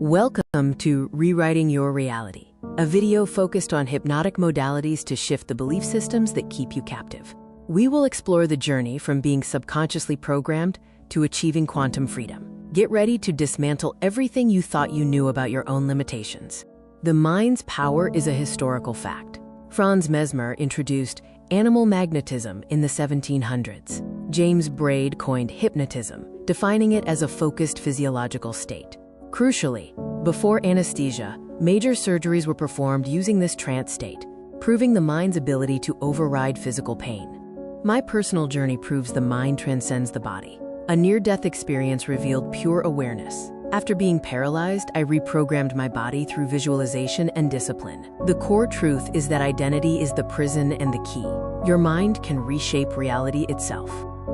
Welcome to Rewriting Your Reality, a video focused on hypnotic modalities to shift the belief systems that keep you captive. We will explore the journey from being subconsciously programmed to achieving quantum freedom. Get ready to dismantle everything you thought you knew about your own limitations. The mind's power is a historical fact. Franz Mesmer introduced animal magnetism in the 1700s. James Braid coined hypnotism, defining it as a focused physiological state. Crucially, before anesthesia, major surgeries were performed using this trance state, proving the mind's ability to override physical pain. My personal journey proves the mind transcends the body. A near-death experience revealed pure awareness. After being paralyzed, I reprogrammed my body through visualization and discipline. The core truth is that identity is the prison and the key. Your mind can reshape reality itself.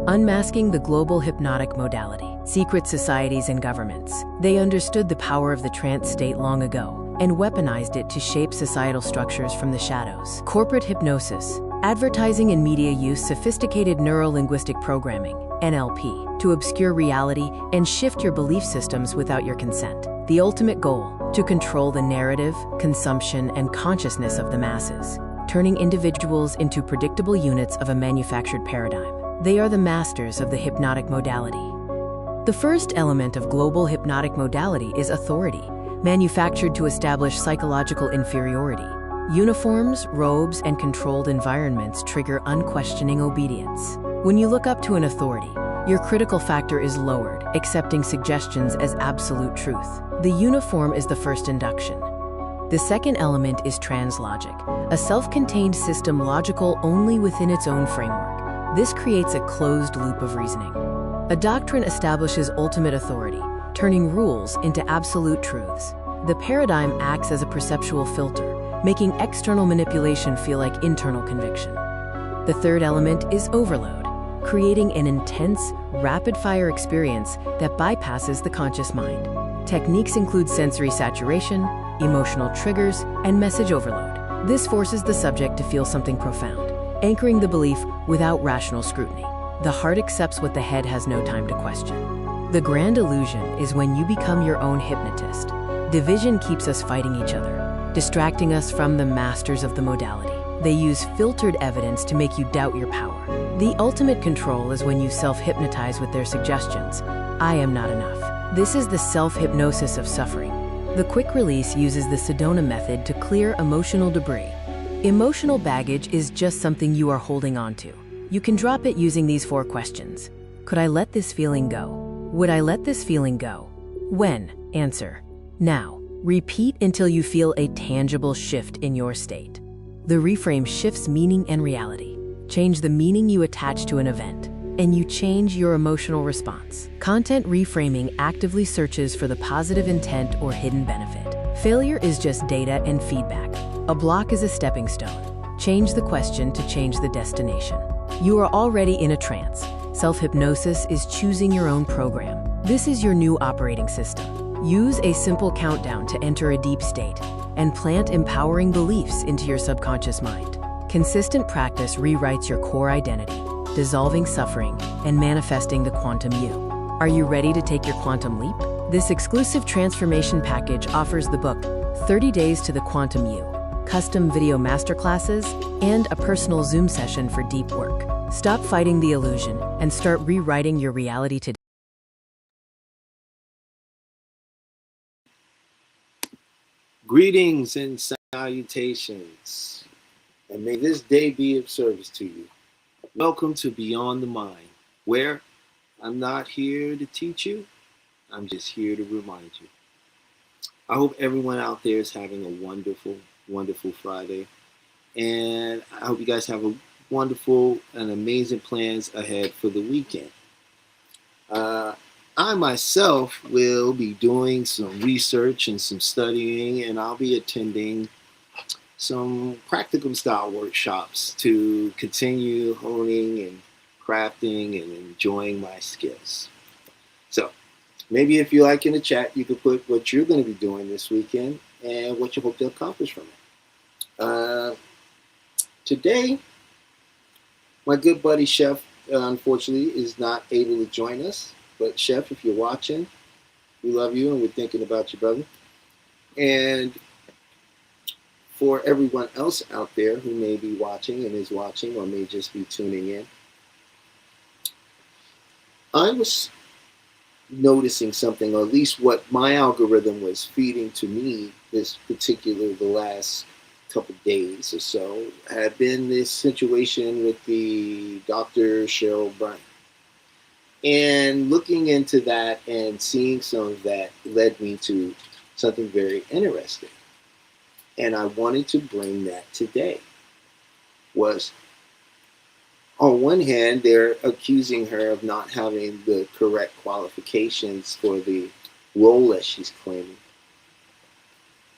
Unmasking the global hypnotic modality. Secret societies and governments. They understood the power of the trance state long ago and weaponized it to shape societal structures from the shadows. Corporate hypnosis. Advertising and media use sophisticated neuro-linguistic programming, NLP, to obscure reality and shift your belief systems without your consent. The ultimate goal, to control the narrative, consumption, and consciousness of the masses, turning individuals into predictable units of a manufactured paradigm. They are the masters of the hypnotic modality. The first element of global hypnotic modality is authority, manufactured to establish psychological inferiority. Uniforms, robes, and controlled environments trigger unquestioning obedience. When you look up to an authority, your critical factor is lowered, accepting suggestions as absolute truth. The uniform is the first induction. The second element is translogic, a self-contained system logical only within its own framework. This creates a closed loop of reasoning. A doctrine establishes ultimate authority, turning rules into absolute truths. The paradigm acts as a perceptual filter, making external manipulation feel like internal conviction. The third element is overload, creating an intense, rapid-fire experience that bypasses the conscious mind. Techniques include sensory saturation, emotional triggers, and message overload. This forces the subject to feel something profound, anchoring the belief without rational scrutiny. The heart accepts what the head has no time to question. The grand illusion is when you become your own hypnotist. Division keeps us fighting each other, distracting us from the masters of the modality. They use filtered evidence to make you doubt your power. The ultimate control is when you self-hypnotize with their suggestions. I am not enough. This is the self-hypnosis of suffering. The quick release uses the Sedona method to clear emotional debris. Emotional baggage is just something you are holding on to. You can drop it using these 4 questions. Could I let this feeling go? Would I let this feeling go? When? Answer. Now. Repeat until you feel a tangible shift in your state. The reframe shifts meaning and reality. Change the meaning you attach to an event, and you change your emotional response. Content reframing actively searches for the positive intent or hidden benefit. Failure is just data and feedback. A block is a stepping stone. Change the question to change the destination. You are already in a trance. Self-hypnosis is choosing your own program. This is your new operating system. Use a simple countdown to enter a deep state and plant empowering beliefs into your subconscious mind. Consistent practice rewrites your core identity, dissolving suffering and manifesting the quantum you. Are you ready to take your quantum leap? This exclusive transformation package offers the book 30 Days to the Quantum You, custom video masterclasses, and a personal Zoom session for deep work. Stop fighting the illusion and start rewriting your reality today. Greetings and salutations, and may this day be of service to you. Welcome to Beyond the Mind, where I'm not here to teach you, I'm just here to remind you. I hope everyone out there is having a wonderful, wonderful Friday, and I hope you guys have a wonderful and amazing plans ahead for the weekend. I myself will be doing some research and some studying, and I'll be attending some practicum style workshops to continue honing and crafting and enjoying my skills. So maybe if you like in the chat, you could put what you're going to be doing this weekend and what you hope to accomplish from it. Today, my good buddy Chef, unfortunately, is not able to join us. But Chef, if you're watching, we love you and we're thinking about you, brother. And for everyone else out there who may be watching and is watching or may just be tuning in, I was noticing something, or at least what my algorithm was feeding to me this particular the last couple days or so had been this situation with the Dr. Cheryl Bryant. And looking into that and seeing some of that led me to something very interesting. And I wanted to bring that today. Was on one hand, they're accusing her of not having the correct qualifications for the role that she's claiming.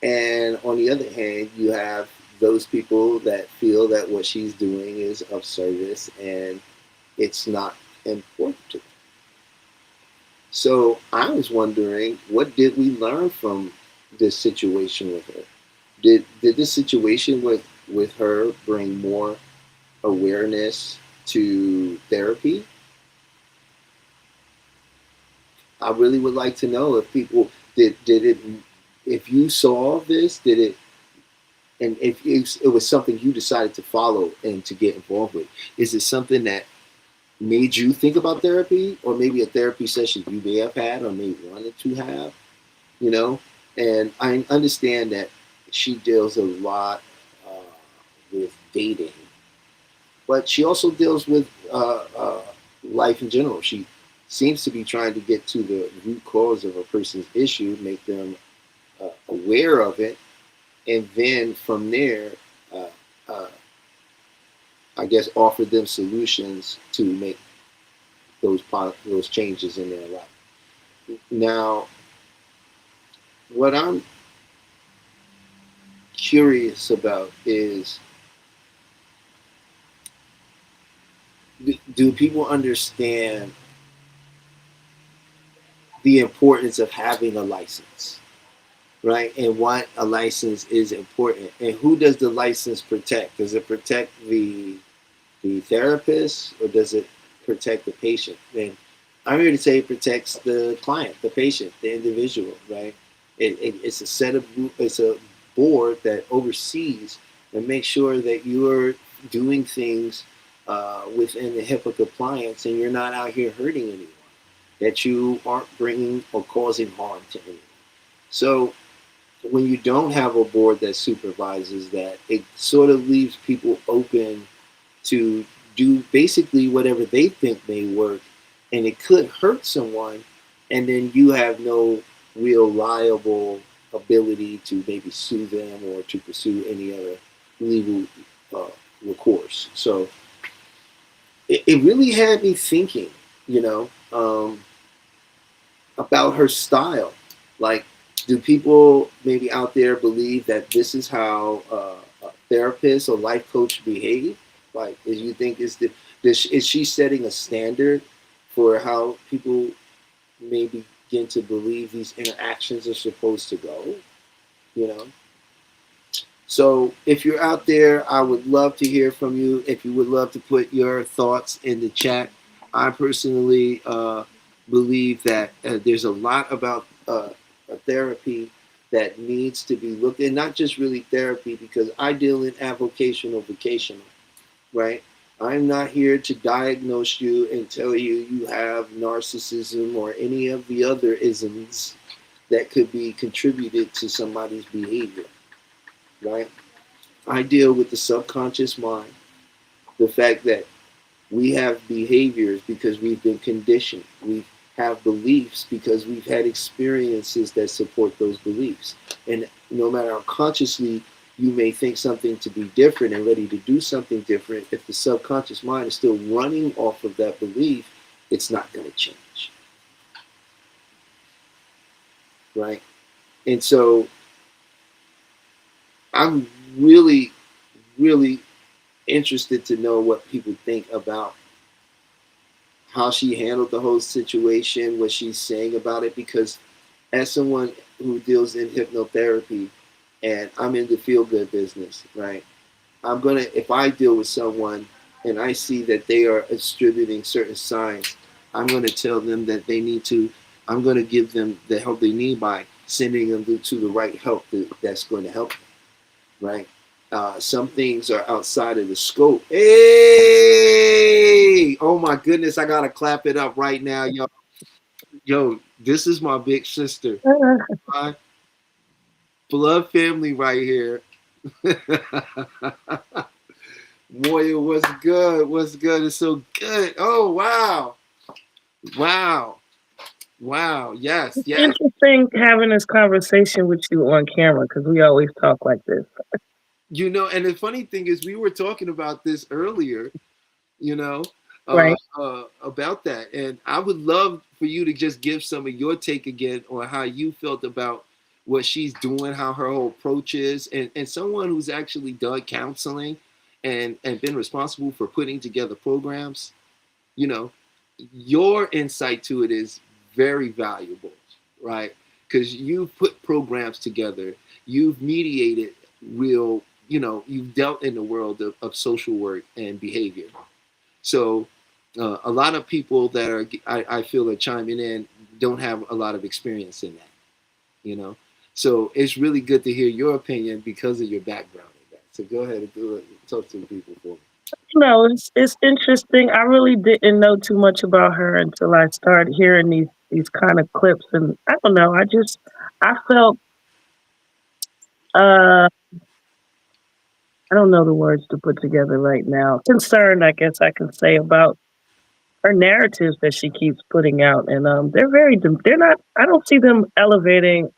And on the other hand, you have those people that feel that what she's doing is of service and it's not important to them. So I was wondering, what did we learn from this situation with her? Did this situation with her bring more awareness to therapy? I really would like to know if people did it. If you saw this, did it, and if it was something you decided to follow and to get involved with, is it something that made you think about therapy, or maybe a therapy session you may have had or may wanted to have? You know, and I understand that she deals a lot uh, with dating, but she also deals with life in general. She seems to be trying to get to the root cause of a person's issue, make them aware of it, and then from there, uh, uh, I guess, offer them solutions to make those changes in their life. Now, what I'm curious about is, do people understand the importance of having a license, right? And why a license is important, and who does the license protect? Does it protect the therapist, or does it protect the patient? And I'm here to say it protects the client, the patient, the individual, right? It's a it's a board that oversees and makes sure that you're doing things within the HIPAA compliance, and you're not out here hurting anyone, that you aren't bringing or causing harm to anyone. So when you don't have a board that supervises that, it sort of leaves people open to do basically whatever they think may work, and it could hurt someone, and then you have no real liable ability to maybe sue them or to pursue any other legal uh, recourse. So it really had me thinking, you know, about her style. Like, do people maybe out there believe that this is how a therapist or life coach behave? Like, is you think is she setting a standard for how people may begin to believe these interactions are supposed to go? You know. So if you're out there, I would love to hear from you. If you would love to put your thoughts in the chat, I personally believe that there's a lot about a therapy that needs to be looked at. Not just really therapy, because I deal in avocational vocational, right? I'm not here to diagnose you and tell you you have narcissism or any of the other isms that could be contributed to somebody's behavior, right? I deal with the subconscious mind, the fact that we have behaviors because we've been conditioned. We have beliefs because we've had experiences that support those beliefs. And no matter how consciously you may think something to be different and ready to do something different, if the subconscious mind is still running off of that belief, it's not going to change. Right? And so I'm really, really interested to know what people think about how she handled the whole situation, what she's saying about it, because as someone who deals in hypnotherapy and I'm in the feel good business, right? I'm gonna, if I deal with someone and I see that they are distributing certain signs, I'm gonna tell them that they need to, I'm gonna give them the help they need by sending them to the right help that's going to help them, right? Some things are outside of the scope. Hey, oh my goodness, I gotta clap it up right now, yo. Yo, this is my big sister, my blood family right here. Moya, what's good? What's good? It's so good. Oh wow, wow, wow. Yes, yes. Interesting having this conversation with you on camera because we always talk like this. You know, and the funny thing is, we were talking about this earlier. You know, Right. about that, and I would love for you to just give some of your take again on how you felt about what she's doing, how her whole approach is, and someone who's actually done counseling and been responsible for putting together programs. You know, your insight to it is very valuable, right? Because you've put programs together, you've mediated real, you know, you've dealt in the world of social work and behavior. So a lot of people that are, I feel, are chiming in don't have a lot of experience in that, you know. So it's really good to hear your opinion because of your background in that. So go ahead and do it. Talk to the people for me. No, it's interesting. I really didn't know too much about her until I started hearing these kind of clips, and I don't know. I felt I don't know the words to put together right now. Concerned, I guess I can say about her narratives that she keeps putting out, and they're not. I don't see them elevating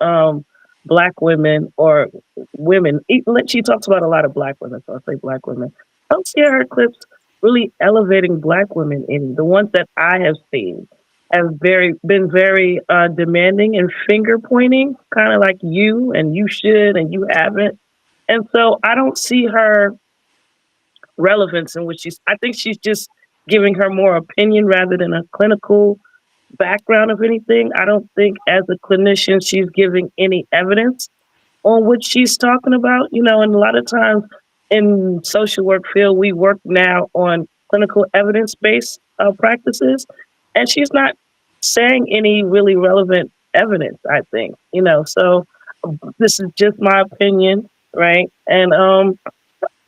black women or women. She talks about a lot of black women, so I'll say black women. I don't see her clips really elevating black women. Any the ones that I have seen have very demanding and finger pointing, kind of like you and you should and you haven't. And so I don't see her relevance in which I think she's just giving her more opinion rather than a clinical background of anything. I don't think as a clinician she's giving any evidence on what she's talking about, and a lot of times in social work field we work now on clinical evidence based practices, and she's not saying any really relevant evidence, I think, so this is just my opinion, right? And I'm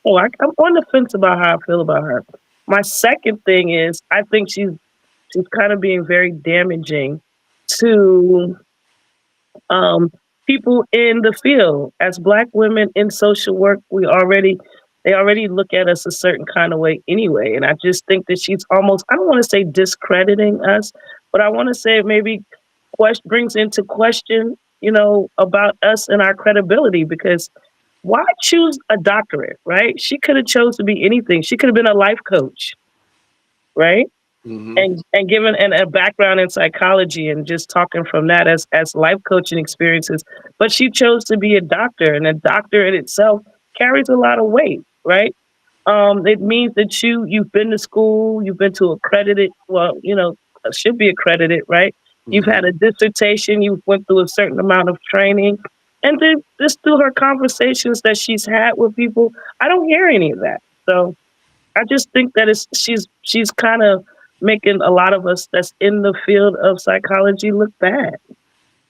on the fence about how I feel about her. My second thing is I think she's kind of being very damaging to um, people in the field. As Black women in social work, they already look at us a certain kind of way anyway. And I just think that she's almost, I don't want to say discrediting us, but I want to say maybe brings into question, about us and our credibility, because why choose a doctorate, right? She could have chose to be anything. She could have been a life coach, right? Mm-hmm. And given a background in psychology and just talking from that as life coaching experiences, but she chose to be a doctor, and a doctor in itself carries a lot of weight, right? It means that you've been to school, you've been to accredited, well, should be accredited, right? You've Mm-hmm. had a dissertation, you went through a certain amount of training, and then just through her conversations that she's had with people, I don't hear any of that. So I just think that she's kind of making a lot of us that's in the field of psychology look bad.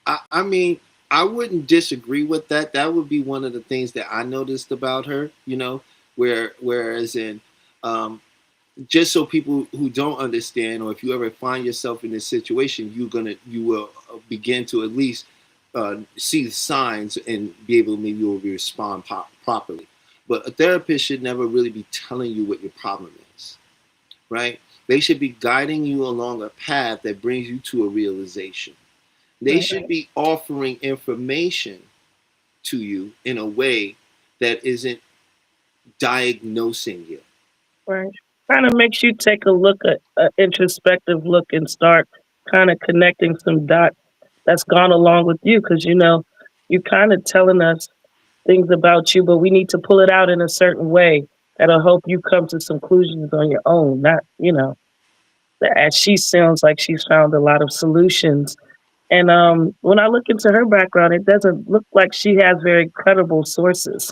I mean, I wouldn't disagree with that. That would be one of the things that I noticed about her, you know, whereas in just so people who don't understand, or if you ever find yourself in this situation, you will begin to at least see the signs and be able to maybe you'll respond properly. But a therapist should never really be telling you what your problem is, right? They should be guiding you along a path that brings you to a realization. They Right. should be offering information to you in a way that isn't diagnosing you. Right. Kind of makes you take a look at an introspective look and start kind of connecting some dots that's gone along with you, because you're kind of telling us things about you, but we need to pull it out in a certain way that'll help you come to some conclusions on your own. Not, as she sounds like she's found a lot of solutions. And when I look into her background, it doesn't look like she has very credible sources.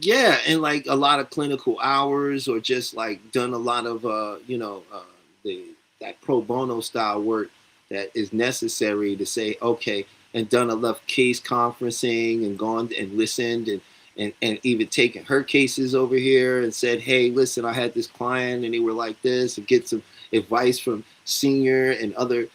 Yeah, and like a lot of clinical hours, or just like done a lot of the that pro bono style work that is necessary to say, okay, and done enough case conferencing and gone and listened and even taken her cases over here and said, hey, listen, I had this client and they were like this, and get some advice from senior and other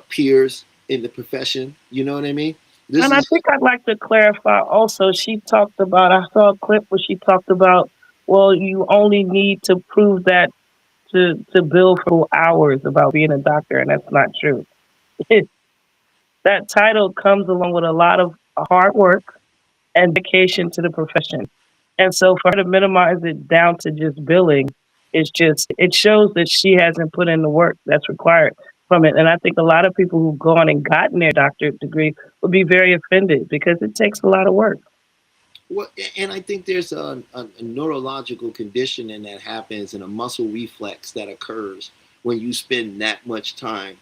peers in the profession. You know what I mean? This And I is think I'd like to clarify also, she talked about, I saw a clip where she talked about, well, you only need to prove that to bill for hours about being a doctor, and that's not true. That title comes along with a lot of hard work and dedication to the profession. And so for her to minimize it down to just billing, it shows that she hasn't put in the work that's required from it. And I think a lot of people who've gone and gotten their doctorate degree would be very offended because it takes a lot of work. Well, and I think there's a neurological conditioning that happens and a muscle reflex that occurs when you spend that much time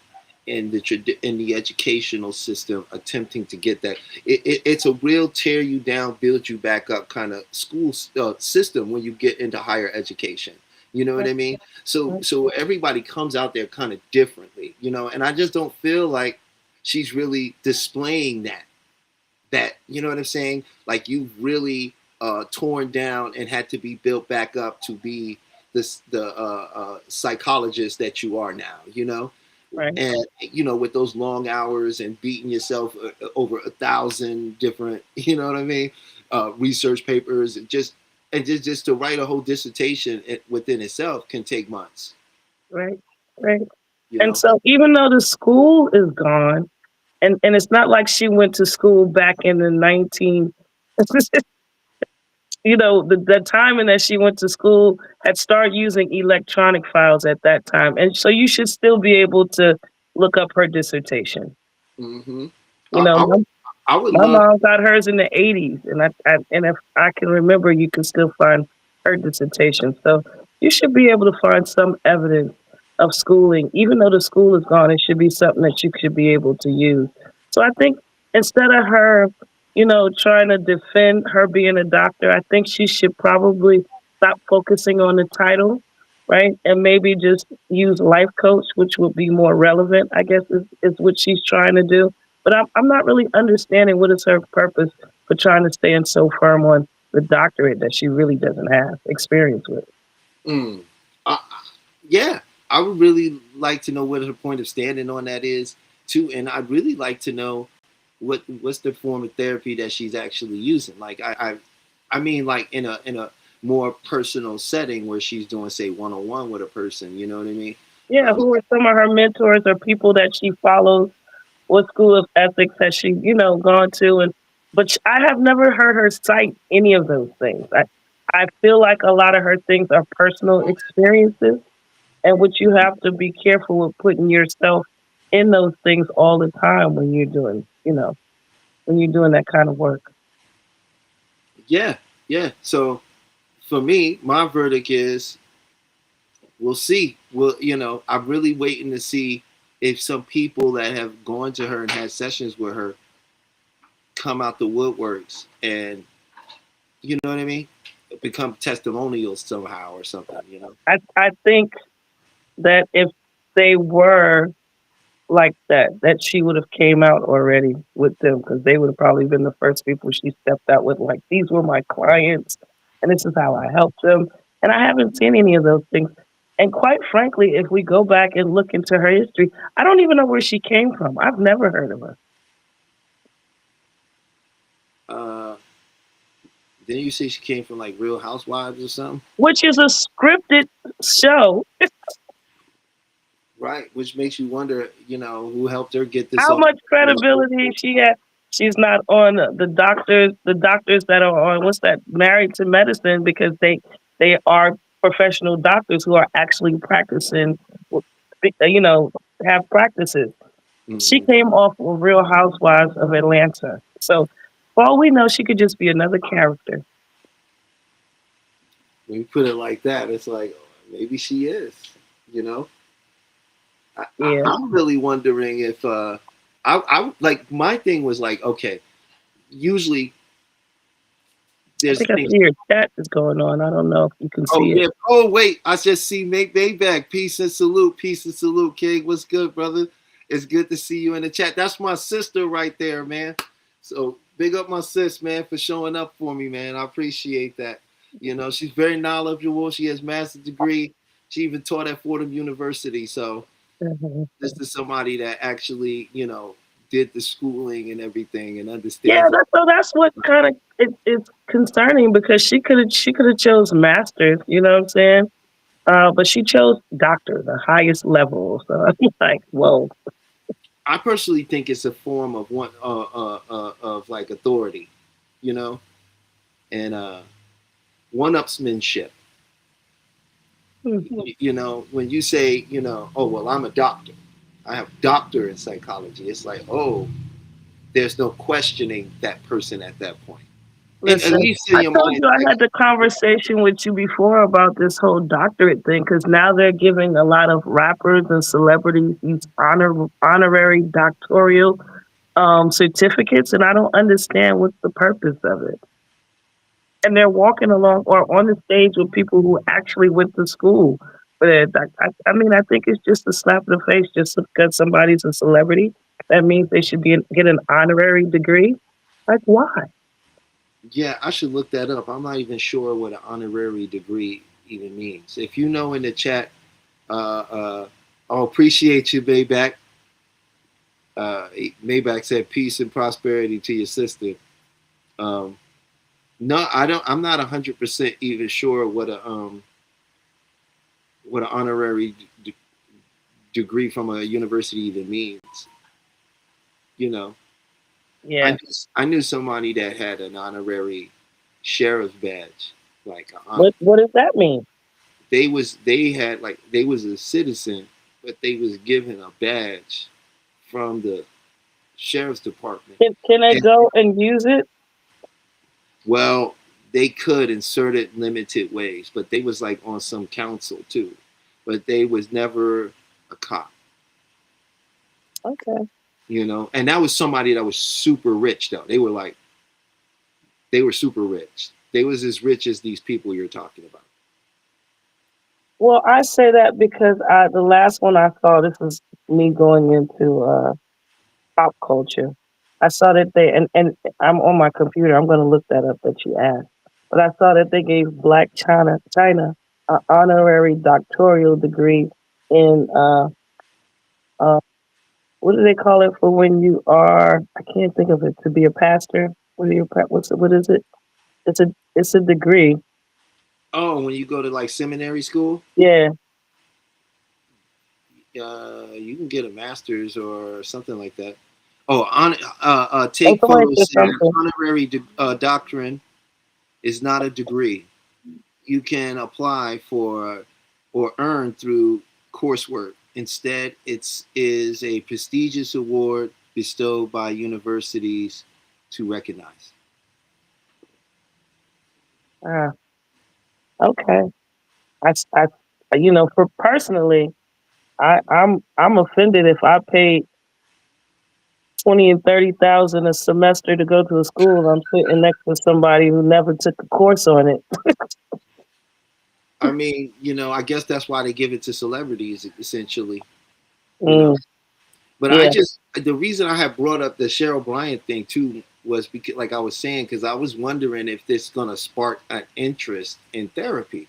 in the educational system attempting to get that. It's a real tear you down, build you back up kind of school system when you get into higher education. You know what I mean? So everybody comes out there kind of differently, you know, and I just don't feel like she's really displaying that you know what I'm saying? Like you've really torn down and had to be built back up to be the psychologist that you are now. You know, Right. and you know with those long hours and beating yourself over 1,000 different, you know what I mean, research papers and just to write a whole dissertation within itself can take months. Right. Right. You And know. so even though the school is gone, and it's not like she went to school back in the 19 the time in that she went to school had started using electronic files at that time, and so you should still be able to look up her dissertation. Hmm. You I, know, I would my, I would my love. mom got hers in the '80s, and if I can remember, you can still find her dissertation. So you should be able to find some evidence of schooling, even though the school is gone. It should be something that you should be able to use. So I think instead of her, trying to defend her being a doctor, I think she should probably stop focusing on the title, right? And maybe just use life coach, which would be more relevant, I guess, is what she's trying to do. But I'm not really understanding what is her purpose for trying to stand so firm on the doctorate that she really doesn't have experience with. Mm, yeah, I would really like to know what her point of standing on that is too, and I'd really like to know what's the form of therapy that she's actually using. Like I mean, like in a more personal setting where she's doing say 1-on-1 with a person. You know what I mean? Yeah, Uh, who are some of her mentors or people that she follows? What school of ethics has she, gone to? I have never heard her cite any of those things. I feel like a lot of her things are personal experiences, and which you have to be careful with putting yourself in those things all the time when you're doing that kind of work. yeah, yeah. So for me, my verdict is we'll see. I'm really waiting to see if some people that have gone to her and had sessions with her come out the woodworks and you know what I mean, become testimonials somehow or something. You know. I think that if they were like that she would have came out already with them because they would have probably been the first people she stepped out with. Like these were my clients, and this is how I helped them. And I haven't seen any of those things. And quite frankly, if we go back and look into her history, I don't even know where she came from. I've never heard of her. Uh, then you say she came from like Real Housewives or something, Which is a scripted show. right? Which makes you wonder, who helped her get this How off. much credibility she had? She's not on the doctors that are on what's that Married to Medicine because they are professional doctors who are actually practicing, you know, have practices. She Mm-hmm. came off of Real Housewives of Atlanta. So for all we know, she could just be another character. When you put it like that, it's like maybe she is. You know, Yeah. I'm really wondering if I like my thing was like okay, usually I there's think I things. see your chat is going on. I don't know if you can Oh see it. yeah. Oh wait, I just see Make Maybach. Peace and salute, King. What's good, brother? It's good to see you in the chat. That's my sister right there, man. So big up my sis, man, for showing up for me, man. I appreciate that. You know, she's very knowledgeable. She has master's degree. She even taught at Fordham University. So Mhm. this is somebody that actually, did the schooling and everything and Yeah, understands. that's what kind of it's concerning because she could have chose masters, you know what I'm saying? But she chose doctor, the highest level. So I'm like, whoa. I personally think it's a form of of like authority, you know, and one-upsmanship. Mhm. When you say, oh well, I'm a doctor. I have doctor in psychology. It's like, oh, there's no questioning that person at that point. And at Listen, least in I your told mind, you I like, had the conversation with you before about this whole doctorate thing because now they're giving a lot of rappers and celebrities these honorary doctoral certificates, and I don't understand what's the purpose of it. And they're walking along or on the stage with people who actually went to school. But I mean, I think it's just a slap in the face just because somebody's a celebrity. That means they should get an honorary degree. Like, why? yeah, I should look that up. I'm not even sure what an honorary degree even means. If you know in the chat, I'll appreciate you, Bayback. Maybach said peace and prosperity to your sister. Um, no, I don't. I'm not 100% even sure what an honorary degree from a university even means. You know, I Yeah. knew, I knew somebody that had an honorary sheriff's badge. Like What does that mean? they was a citizen, but they was given a badge from the sheriff's department. Can I And go and use it? well, they could in certain limited ways, but they was like on some council too. But they was never a cop, Okay. And that was somebody that was super rich though. They were super rich. They was as rich as these people you're talking about. Well, I say that because the last one I saw, this is me going into pop culture. I saw that and I'm on my computer. I'm going to look that up that you asked. But I saw that they gave Black China an honorary doctoral degree in uh, what do they call it for when you are? I can't think of it to be a pastor. What is it? It's a degree. Oh, when you go to like seminary school, Yeah, you can get a master's or something like that. Oh, oh, take somebody photo said said something. honorary doctrine is not a degree. You can apply for or earn through coursework. Instead, it's is a prestigious award bestowed by universities to recognize. Ah, okay. For personally, I'm offended if I paid 20 and 30,000 a semester to go to a school. I'm sitting next to somebody who never took a course on it. I mean, I guess that's why they give it to celebrities, essentially. You know, Mm, but yeah. the reason I had brought up the Cheryl Bryant thing too was because, like I was saying, because I was wondering if this is gonna spark an interest in therapy.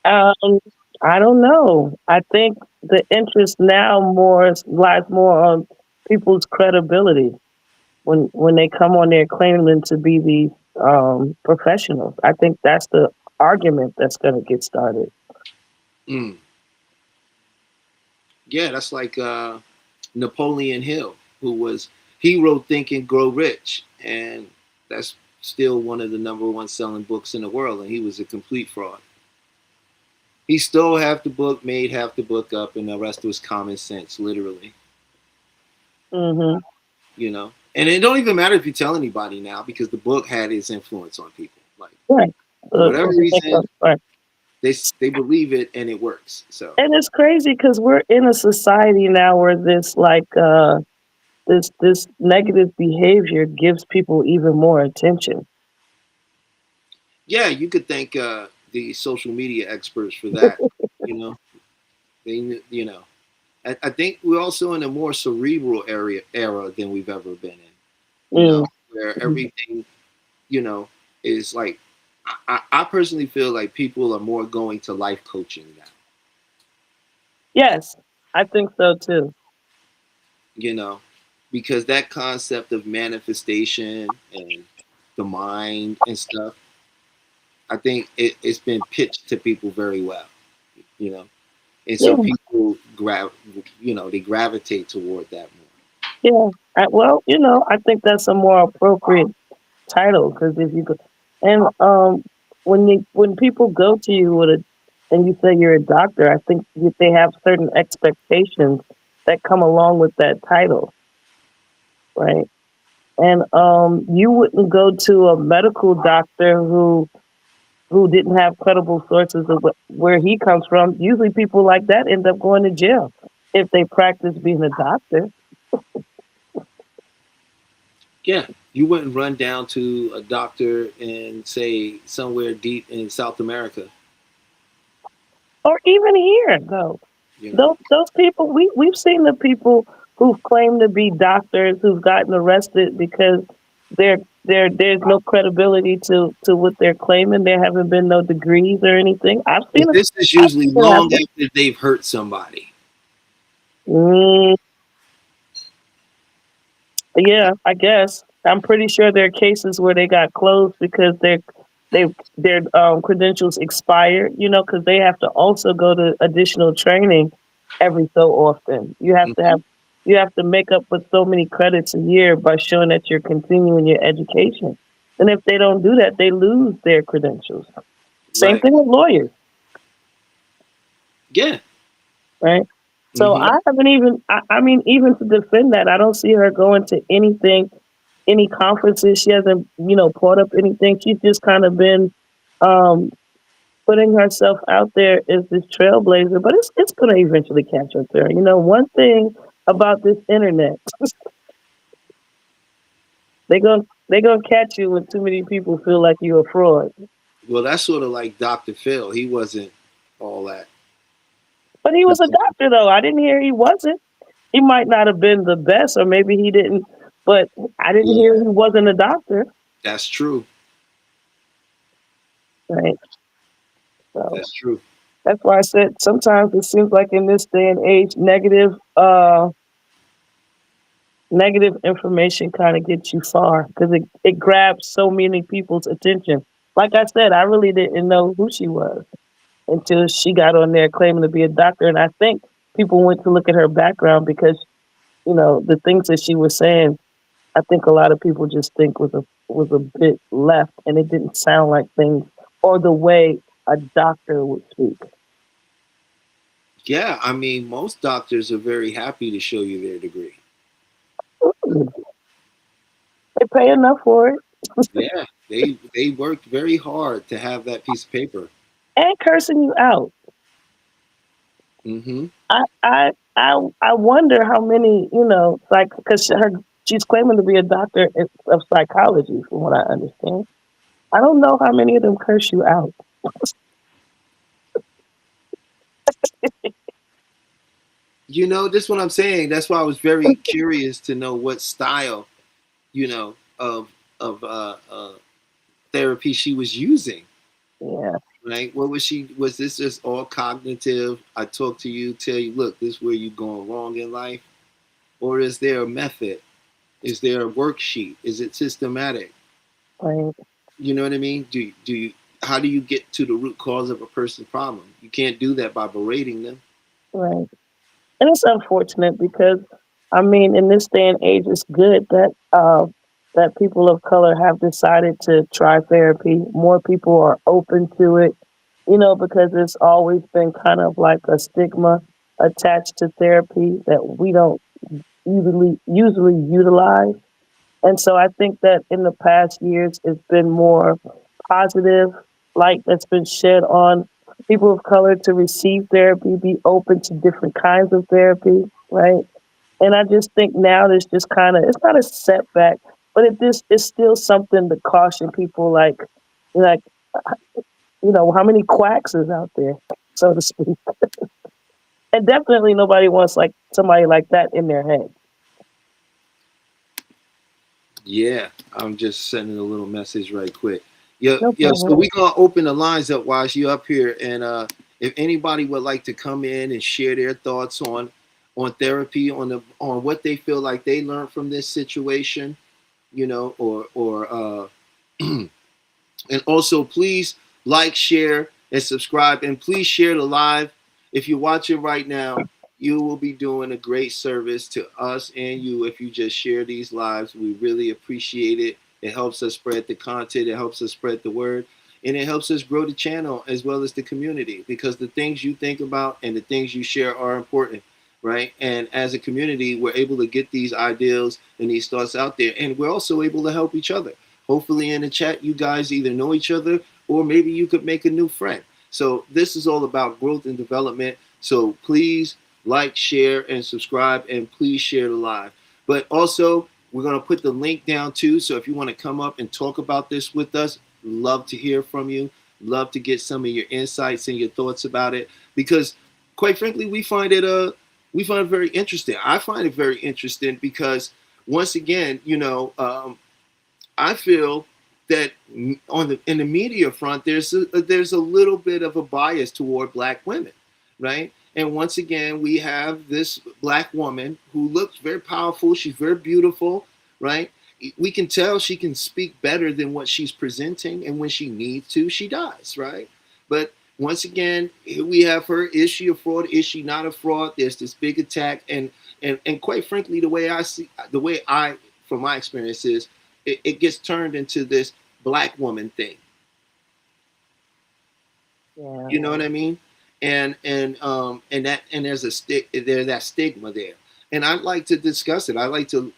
Um, I don't know. I think the interest now more lies more on people's credibility when they come on there claiming to be these professionals. I think that's the argument that's going to get started. Mm. Yeah, that's like Napoleon Hill, he wrote Think and Grow Rich, and that's still one of the number one selling books in the world, and he was a complete fraud. He stole half the book, made half the book up, and the rest was common sense, literally. Hmm. And it don't even matter if you tell anybody now because the book had its influence on people. Like Right. for whatever reason, Right. they believe it and it works. So And it's crazy because we're in a society now where this negative behavior gives people even more attention. yeah, you could thank the social media experts for that. You know, they I think we're also in a more cerebral era than we've ever been in. You know, Mm. where everything, you know, is like. I personally feel like people are more going to life coaching now. Yes, I think so too. You know, because that concept of manifestation and the mind and stuff, I think it's been pitched to people very well. You know, and Yeah, so people they gravitate toward that more. yeah. Well, I think that's a more appropriate title because if you go, and when people go to you with a, and you say you're a doctor, I think they have certain expectations that come along with that title, right? And you wouldn't go to a medical doctor who didn't have credible sources of where he comes from. Usually, people like that end up going to jail if they practice being a doctor. Yeah, you wouldn't run down to a doctor in say somewhere deep in South America. Or even here, though, You know, those people we've seen the people who've claimed to be doctors who've gotten arrested because there's no credibility to what they're claiming. There haven't been no degrees or anything. but this is I've usually seen it long happen. after they've hurt somebody. Mm, yeah, I guess. I'm pretty sure there are cases where they got closed because they their credentials expired. Because they have to also go to additional training every so often. Mhm. You have to make up with so many credits a year by showing that you're continuing your education. And if they don't do that, they lose their credentials. Same Right? thing with lawyers, Yeah. right? So Hmm. I haven't even. I mean, even to defend that, I don't see her going to any conferences. She hasn't, brought up anything. She's just kind of been um, putting herself out there as this trailblazer, but it's going to eventually catch up to her. One thing about this internet, they gonna catch you when too many people feel like you're a fraud. Well, that's sort of like Dr. Phil. He wasn't all that. But he was a doctor, though. I didn't hear he wasn't. He might not have been the best, or maybe he didn't. But I didn't Yeah, hear he wasn't a doctor, that's true. right? So That's true. that's why I said sometimes it seems like in this day and age, negative information kind of gets you far because it grabs so many people's attention. Like I said, I really didn't know who she was until she got on there claiming to be a doctor. And I think people went to look at her background because, the things that she was saying, I think a lot of people just think was a bit left and it didn't sound like things or the way a doctor would speak. Yeah, I mean, most doctors are very happy to show you their degree. They pay enough for it Yeah, they worked very hard to have that piece of paper. and cursing you out. Hmm. I wonder how many, like, because she's claiming to be a doctor of psychology, from what I understand. I don't know how many of them curse you out. This is what I'm saying. That's why I was very curious to know what style, of therapy she was using. Yeah, Right? What was she? Was this just all cognitive? I talk to you, tell you, look, this is where you're going wrong in life, or is there a method? Is there a worksheet? Is it systematic? right, You know what I mean? Do you? How do you get to the root cause of a person's problem? You can't do that by berating them. right. And it's unfortunate because, I mean, in this day and age, it's good that people of color have decided to try therapy. More people are open to it, because it's always been kind of like a stigma attached to therapy that we don't usually utilize. And so I think that in the past years, it's been more positive light that's been shed on people of color to receive therapy, be open to different kinds of therapy, right? And I just think now there's just kind of, it's not a setback, but it's still something to caution people like, how many quacks is out there, so to speak. And definitely nobody wants like somebody like that in their head. Yeah, I'm just sending a little message right quick. Yeah, No yeah. So problem. we're gonna open the lines up while you up here, and if anybody would like to come in and share their thoughts on therapy, on what they feel like they learned from this situation, or and also please like, share, and subscribe, and please share the live. If you're watching right now, you will be doing a great service to us and you if you just share these lives. We really appreciate it. It helps us spread the content, it helps us spread the word, and it helps us grow the channel as well as the community, because the things you think about and the things you share are important, right? And as a community, we're able to get these ideals and these thoughts out there, and we're also able to help each other. Hopefully, in the chat, you guys either know each other or maybe you could make a new friend. So, this is all about growth and development. So, please like, share, and subscribe, and please share the live. But also, we're going to put the link down too. So, if you want to come up and talk about this with us, love to hear from you. Love to get some of your insights and your thoughts about it. Because, quite frankly, we find it very interesting. I find it very interesting because, once again, I feel that in the media front, there's a little bit of a bias toward black women, right? And once again, we have this black woman who looks very powerful. She's very beautiful, right? We can tell she can speak better than what she's presenting, and when she needs to, she does, right? But once again, here we have her. Is she a fraud? Is she not a fraud? There's this big attack, and quite frankly, from my experience is it gets turned into this black woman thing. Yeah. You know what I mean? And there's that stigma there. And I'd like to discuss it. I like to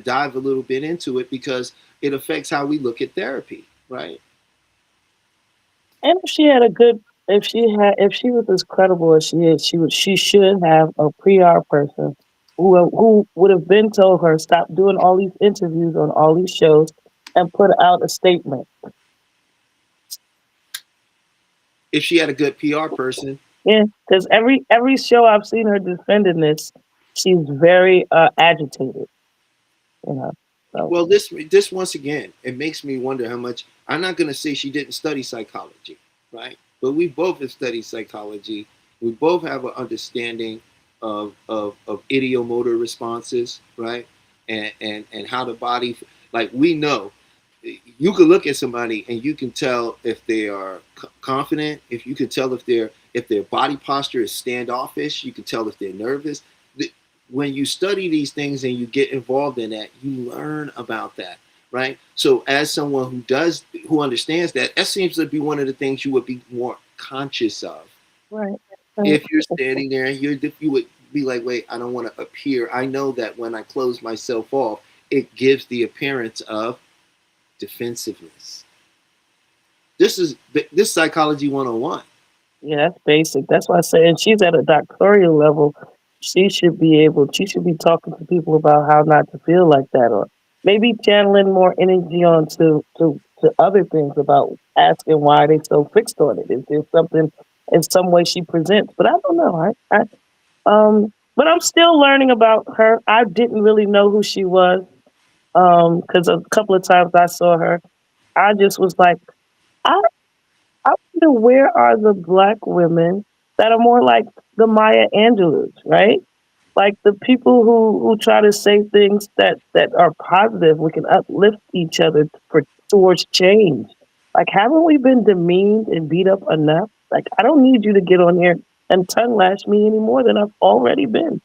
dive a little bit into it because it affects how we look at therapy, right? And if she had a good, if she was as credible as she is, she should have a PR person who would have been told her stop doing all these interviews on all these shows and put out a statement. If she had a good PR person. Yeah, because every show I've seen her defending this, she's very agitated. You know, so Well, this once again, it makes me wonder how much. I'm not going to say she didn't study psychology, right? But we both have studied psychology. We both have an understanding of idiomotor responses, right? And how the body, like we know, you can look at somebody and you can tell if they are confident. If you can tell if their body posture is standoffish, you can tell if they're nervous. When you study these things and you get involved in that, you learn about that, right? So as someone who understands that, that seems to be one of the things you would be more conscious of. right. If you're standing there, you would be like, wait, I don't want to appear. I know that when I close myself off, it gives the appearance of defensiveness. This psychology 101. Yeah, that's basic. That's why I say, and she's at a doctoral level. She should be talking to people about how not to feel like that, or maybe channeling more energy on to other things about asking why they so fixed on it. Is there something in some way she presents? But I don't know. But I'm still learning about her. I didn't really know who she was. Because a couple of times I saw her, I just was like, I I wonder where are the black women that are more like the Maya Angelou's, right? Like the people who try to say things that are positive. We can uplift each other for towards change. Like, haven't we been demeaned and beat up enough? Like, I don't need you to get on here and tongue lash me any more than I've already been.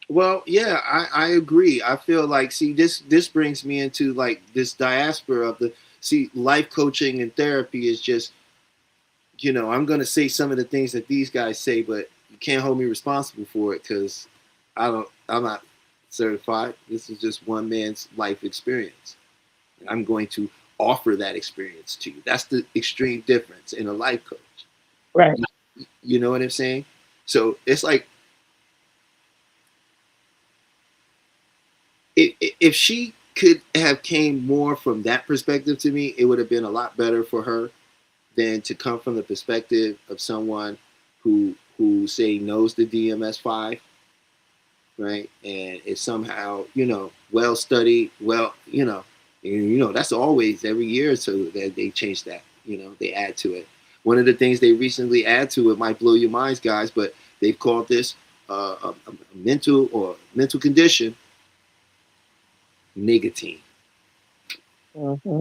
Well, yeah, I agree. I feel like, see, this brings me into like this diaspora of the see life coaching and therapy is just, I'm going to say some of the things that these guys say, but you can't hold me responsible for it because I'm not certified. This is just one man's life experience. And I'm going to offer that experience to you. That's the extreme difference in a life coach. Right. You know what I'm saying? So it's like, if she could have came more from that perspective to me, it would have been a lot better for her than to come from the perspective of someone who who say knows the DMS-5, right? And it's somehow, well studied, and that's always every year or so that they change that, they add to it. One of the things they recently add to it might blow your minds, guys, but they've called this a mental condition, nicotine. Mm-hmm.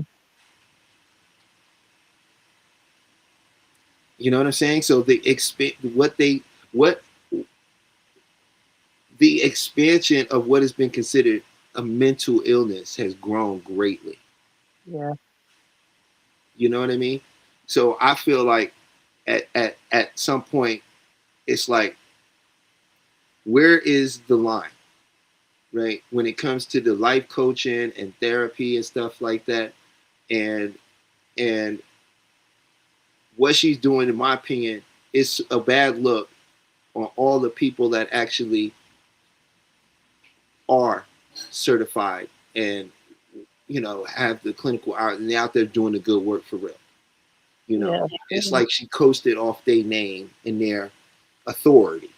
You know what I'm saying? So what the expansion of what has been considered a mental illness has grown greatly. Yeah. You know what I mean? So I feel like at some point it's like, where is the line, right? When it comes to the life coaching and therapy and stuff like that, and and what she's doing, in my opinion, is a bad look on all the people that actually are certified and have the clinical hours and they're out there doing the good work for real. Yeah. It's like she coasted off their name and their authority.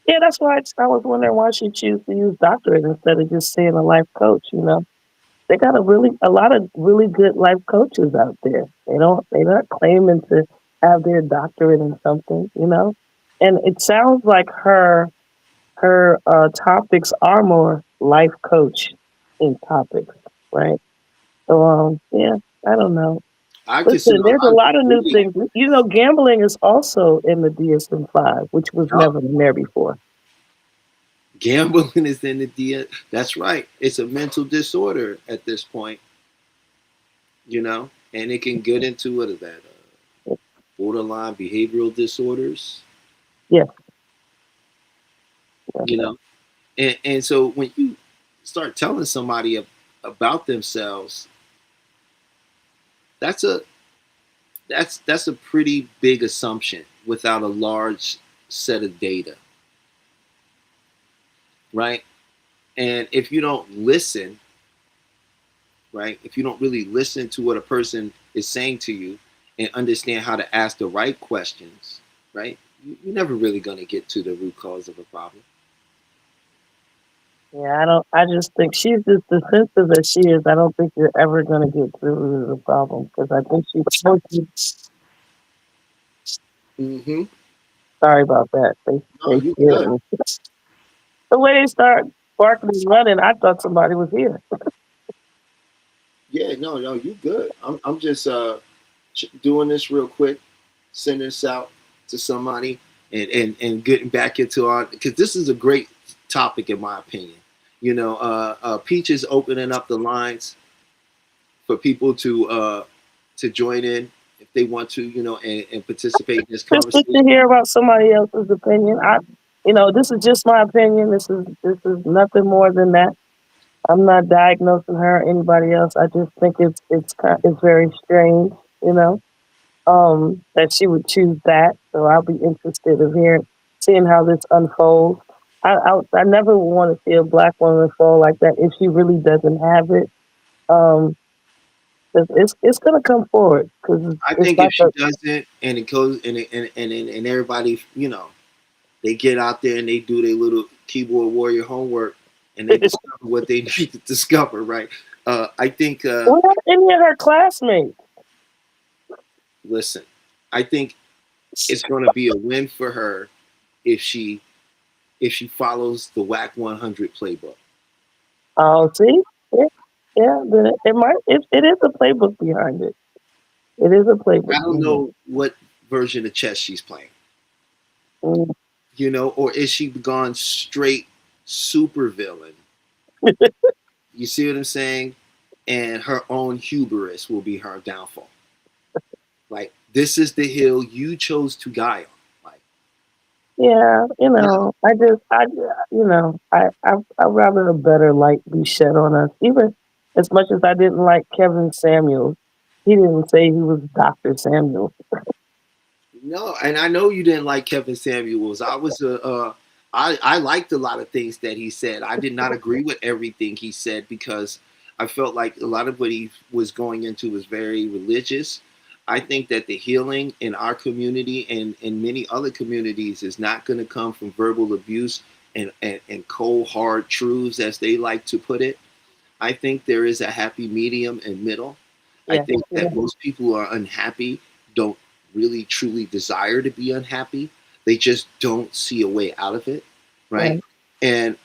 Yeah, that's why I was wondering why she choose to use doctorate instead of just saying a life coach. They got a lot of really good life coaches out there. They're not claiming to have their doctorate in something. And it sounds like her topics are more life coach in topics, right? So yeah, I don't know. I consider Listen, a there's a lot of lot of people new bullying. things. Gambling is also in the DSM-5, which was Oh, never in there before. gambling is in the D. That's right. It's a mental disorder at this point, and it can get into what is that? Borderline behavioral disorders, Yeah, you know. And so when you start telling somebody about themselves, that's a that's a pretty big assumption without a large set of data, right? And if you don't listen, right, if you don't really listen to what a person is saying to you and understand how to ask the right questions, right, you're never really going to get to the root cause of a problem. yeah. I don't. I just think she's just defensive as she is. I don't think you're ever going to get to the root of the problem because I think she's. Mm-hmm. Sorry about that. No, They you scared good. me. The way they start barking and running, I thought somebody was here. Yeah, no, you good. I'm just doing this real quick, sending this out to somebody, and getting back into our, because this is a great topic in my opinion. Peach is opening up the lines for people to join in if they want to, and participate in this Just good conversation. to hear about somebody else's opinion. This is just my opinion. This is nothing more than that. I'm not diagnosing her or anybody else. I just think it's very strange, that she would choose that. So I'll be interested in seeing how this unfolds. I never want to see a black woman fall like that if she really doesn't have it. Um, it's gonna come forward because I it's think if like she doesn't, and it goes, and everybody, they get out there and they do their little keyboard warrior homework and they discover what they need to discover, right? I think, what about any of her classmates? listen, I think it's going to be a win for her if she follows the WAC 100 playbook. Oh, see, yeah, yeah. It might. It is a playbook behind it. It is a I playbook don't behind know what version of chess she's playing, it. Mm. or is she gone straight super villain? You see what I'm saying? And her own hubris will be her downfall. Like, this is the hill you chose to die on. Like, Yeah, no, I'd rather a better light be shed on us. Even as much as I didn't like Kevin Samuels, he didn't say he was Dr. Samuel. no, and I know you didn't like Kevin Samuels. I liked a lot of things that he said. I did not agree with everything he said because I felt like a lot of what he was going into was very religious. I think that the healing in our community and in many other communities is not going to come from verbal abuse and cold hard truths, as they like to put it. I think there is a happy medium and middle. I Yeah, think yeah, that most people who are unhappy don't really truly desire to be unhappy. They just don't see a way out of it, right? right. And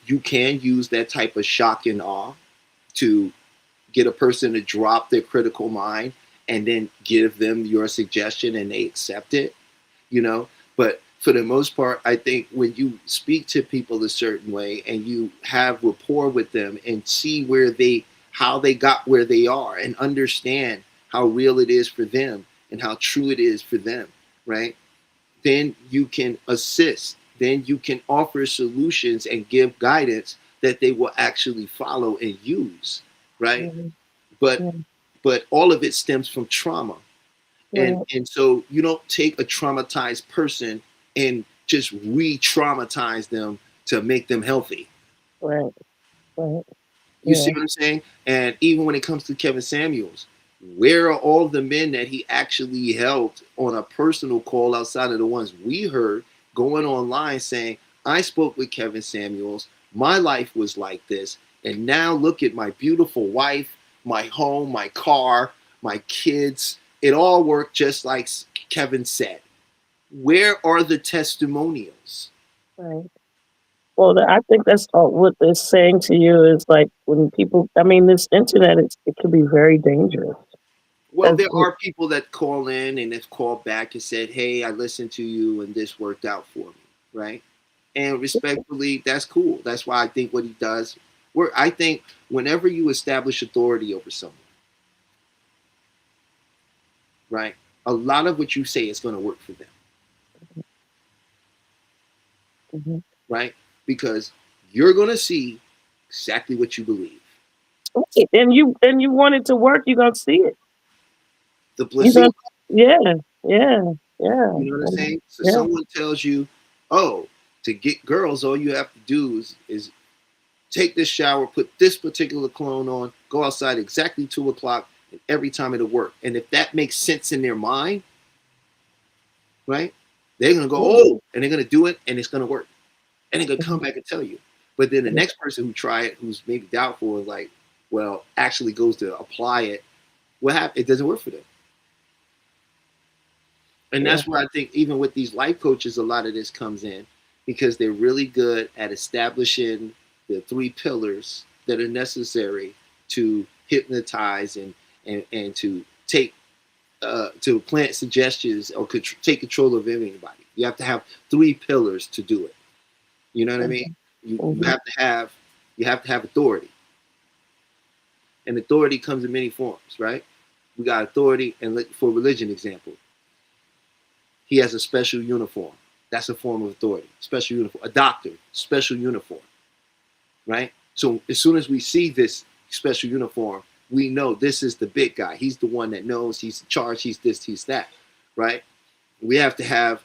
you can use that type of shock and awe to get a person to drop their critical mind and then give them your suggestion and they accept it, you know. But for the most part, I think when you speak to people a certain way and you have rapport with them and see where they how they got where they are and understand how real it is for them and how true it is for them, right? Then you can assist. Then you can offer solutions and give guidance that they will actually follow and use, right? Mhm. But Yeah, all of it stems from trauma, right, and so you don't take a traumatized person and just re-traumatize them to make them healthy. right, right. You see Yeah, what I'm saying? And even when it comes to Kevin Samuels, where are all the men that he actually helped on a personal call outside of the ones we heard going online saying, I spoke with Kevin Samuels, my life was like this, and now look at my beautiful wife, my home, my car, my kids. It all worked just like Kevin said. Where are the testimonials? right. Well, I think that's what they're saying to you is like when people. I mean, this internet it can be very dangerous. Well, As there are people that call in and have called back and said, "Hey, I listened to you and this worked out for me," right? And respectfully, that's cool. That's why I think what he does. Where I think whenever you establish authority over someone, right, a lot of what you say is going to work for them, Mhm. right? Because you're going to see exactly what you believe. Right, and you want it to work, you're gonna see it. The You gonna placebo. yeah, yeah, yeah, You know what I'm and- saying? So yeah, someone tells you, "Oh, to get girls, all you have to do is take this shower, put this particular cologne on, go outside exactly 2 o'clock, and every time it'll work." And if that makes sense in their mind, right, they're gonna go, yeah, "Oh," and they're gonna do it, and it's gonna work, and they're gonna come mhm, back and tell you. But then the mhm, next person who try it, who's maybe doubtful, is like, well, actually goes to apply it. What happened? It doesn't work for them. And yeah, that's where I think even with these life coaches, a lot of this comes in because they're really good at establishing the three pillars that are necessary to hypnotize and to take to plant suggestions or take control of anybody. You have to have three pillars to do it. You know what I mean? mhm, You mhm, have to have authority, and authority comes in many forms, right? We got authority, and for religion example, he has a special uniform. That's a form of authority. Special uniform. A doctor, special uniform, right? So as soon as we see this special uniform, we know this is the big guy. He's the one that knows. He's in charge. He's this. He's that, right? We have to have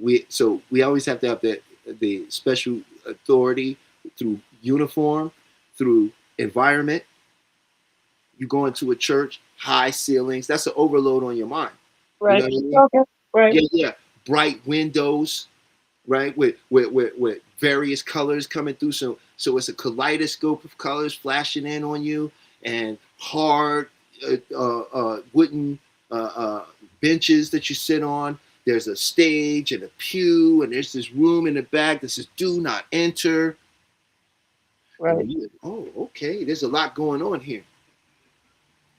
we always have to have the special authority through uniform, through environment. You go into a church, high ceilings. That's an overload on your mind. You know right. what I mean? Okay, right. Yeah, yeah. Bright windows, right? With various colors coming through. So it's a kaleidoscope of colors flashing in on you, and hard wooden benches that you sit on. There's a stage and a pew, and there's this room in the back that says "Do not enter." And Right. you, oh, okay. There's a lot going on here.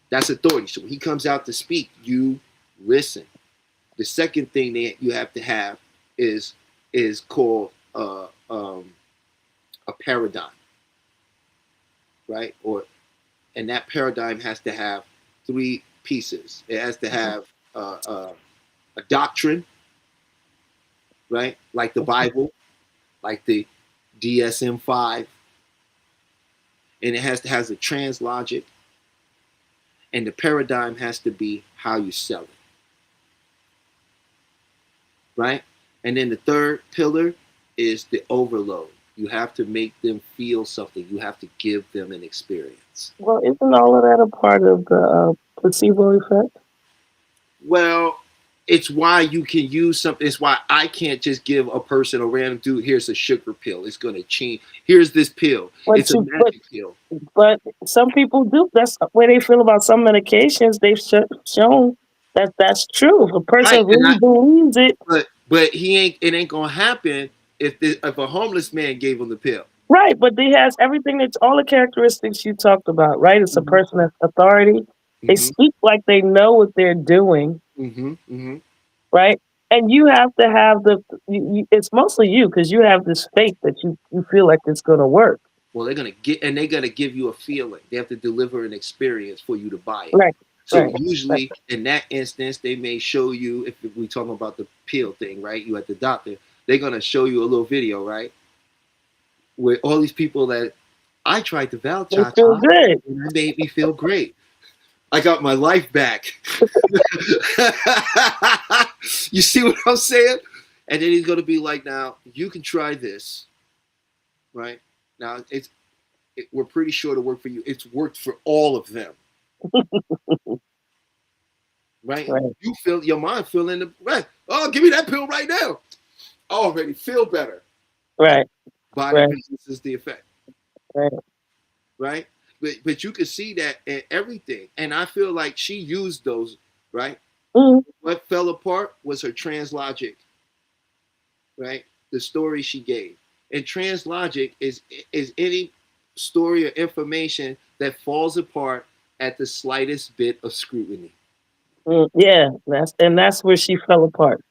That's authority. So when he comes out to speak, you listen. The second thing that you have to have is called a paradigm, right? Or and that paradigm has to have three pieces. It has to Mhm, have a doctrine, right? Like the mhm, Bible, like the DSM-5, and it has to has a translogic, and the paradigm has to be how you sell it, right? And then the third pillar is the overload. You have to make them feel something. You have to give them an experience. Well, isn't all of that a part of the placebo effect? Well, it's why you can use something. It's why I can't just give a person a random dude. Here's a sugar pill. It's gonna change. Here's this pill. But It's a you, but magic pill. but some people do. That's the way they feel about some medications. They've shown that that's true. If a Right. person And really believes it, but he ain't. It ain't gonna happen if a homeless man gave him the pill. right? But he has everything. That's all the characteristics you talked about, right? It's a Hmm. person that's authority. They Hmm. speak like they know what they're doing, Hmm. Hmm. right? And you have to have it's mostly you because you have this faith that you feel like it's going to work. Well, they're gonna give you a feeling. They have to deliver an experience for you to buy it. Right, So right. Right. usually in that instance, they may show you if we talking about the pill thing, right? You at the doctor, they're gonna show you a little video, right? Where all these people that I tried the Val They Cha feel Cha good. and it made me feel great. I got my life back. You see what I'm saying? And then he's gonna be like, now you can try this, right? Now we're pretty sure to work for you. It's worked for all of them, right? Right, You feel your mind feeling the right. Oh, give me that pill right now. I already feel better. right, Body right, resists the effect, right. right? But you could see that in everything, and I feel like she used those, right? Mm, What fell apart was her translogic, right? The story she gave, and translogic is any story or information that falls apart at the slightest bit of scrutiny. yeah, that's where she fell apart.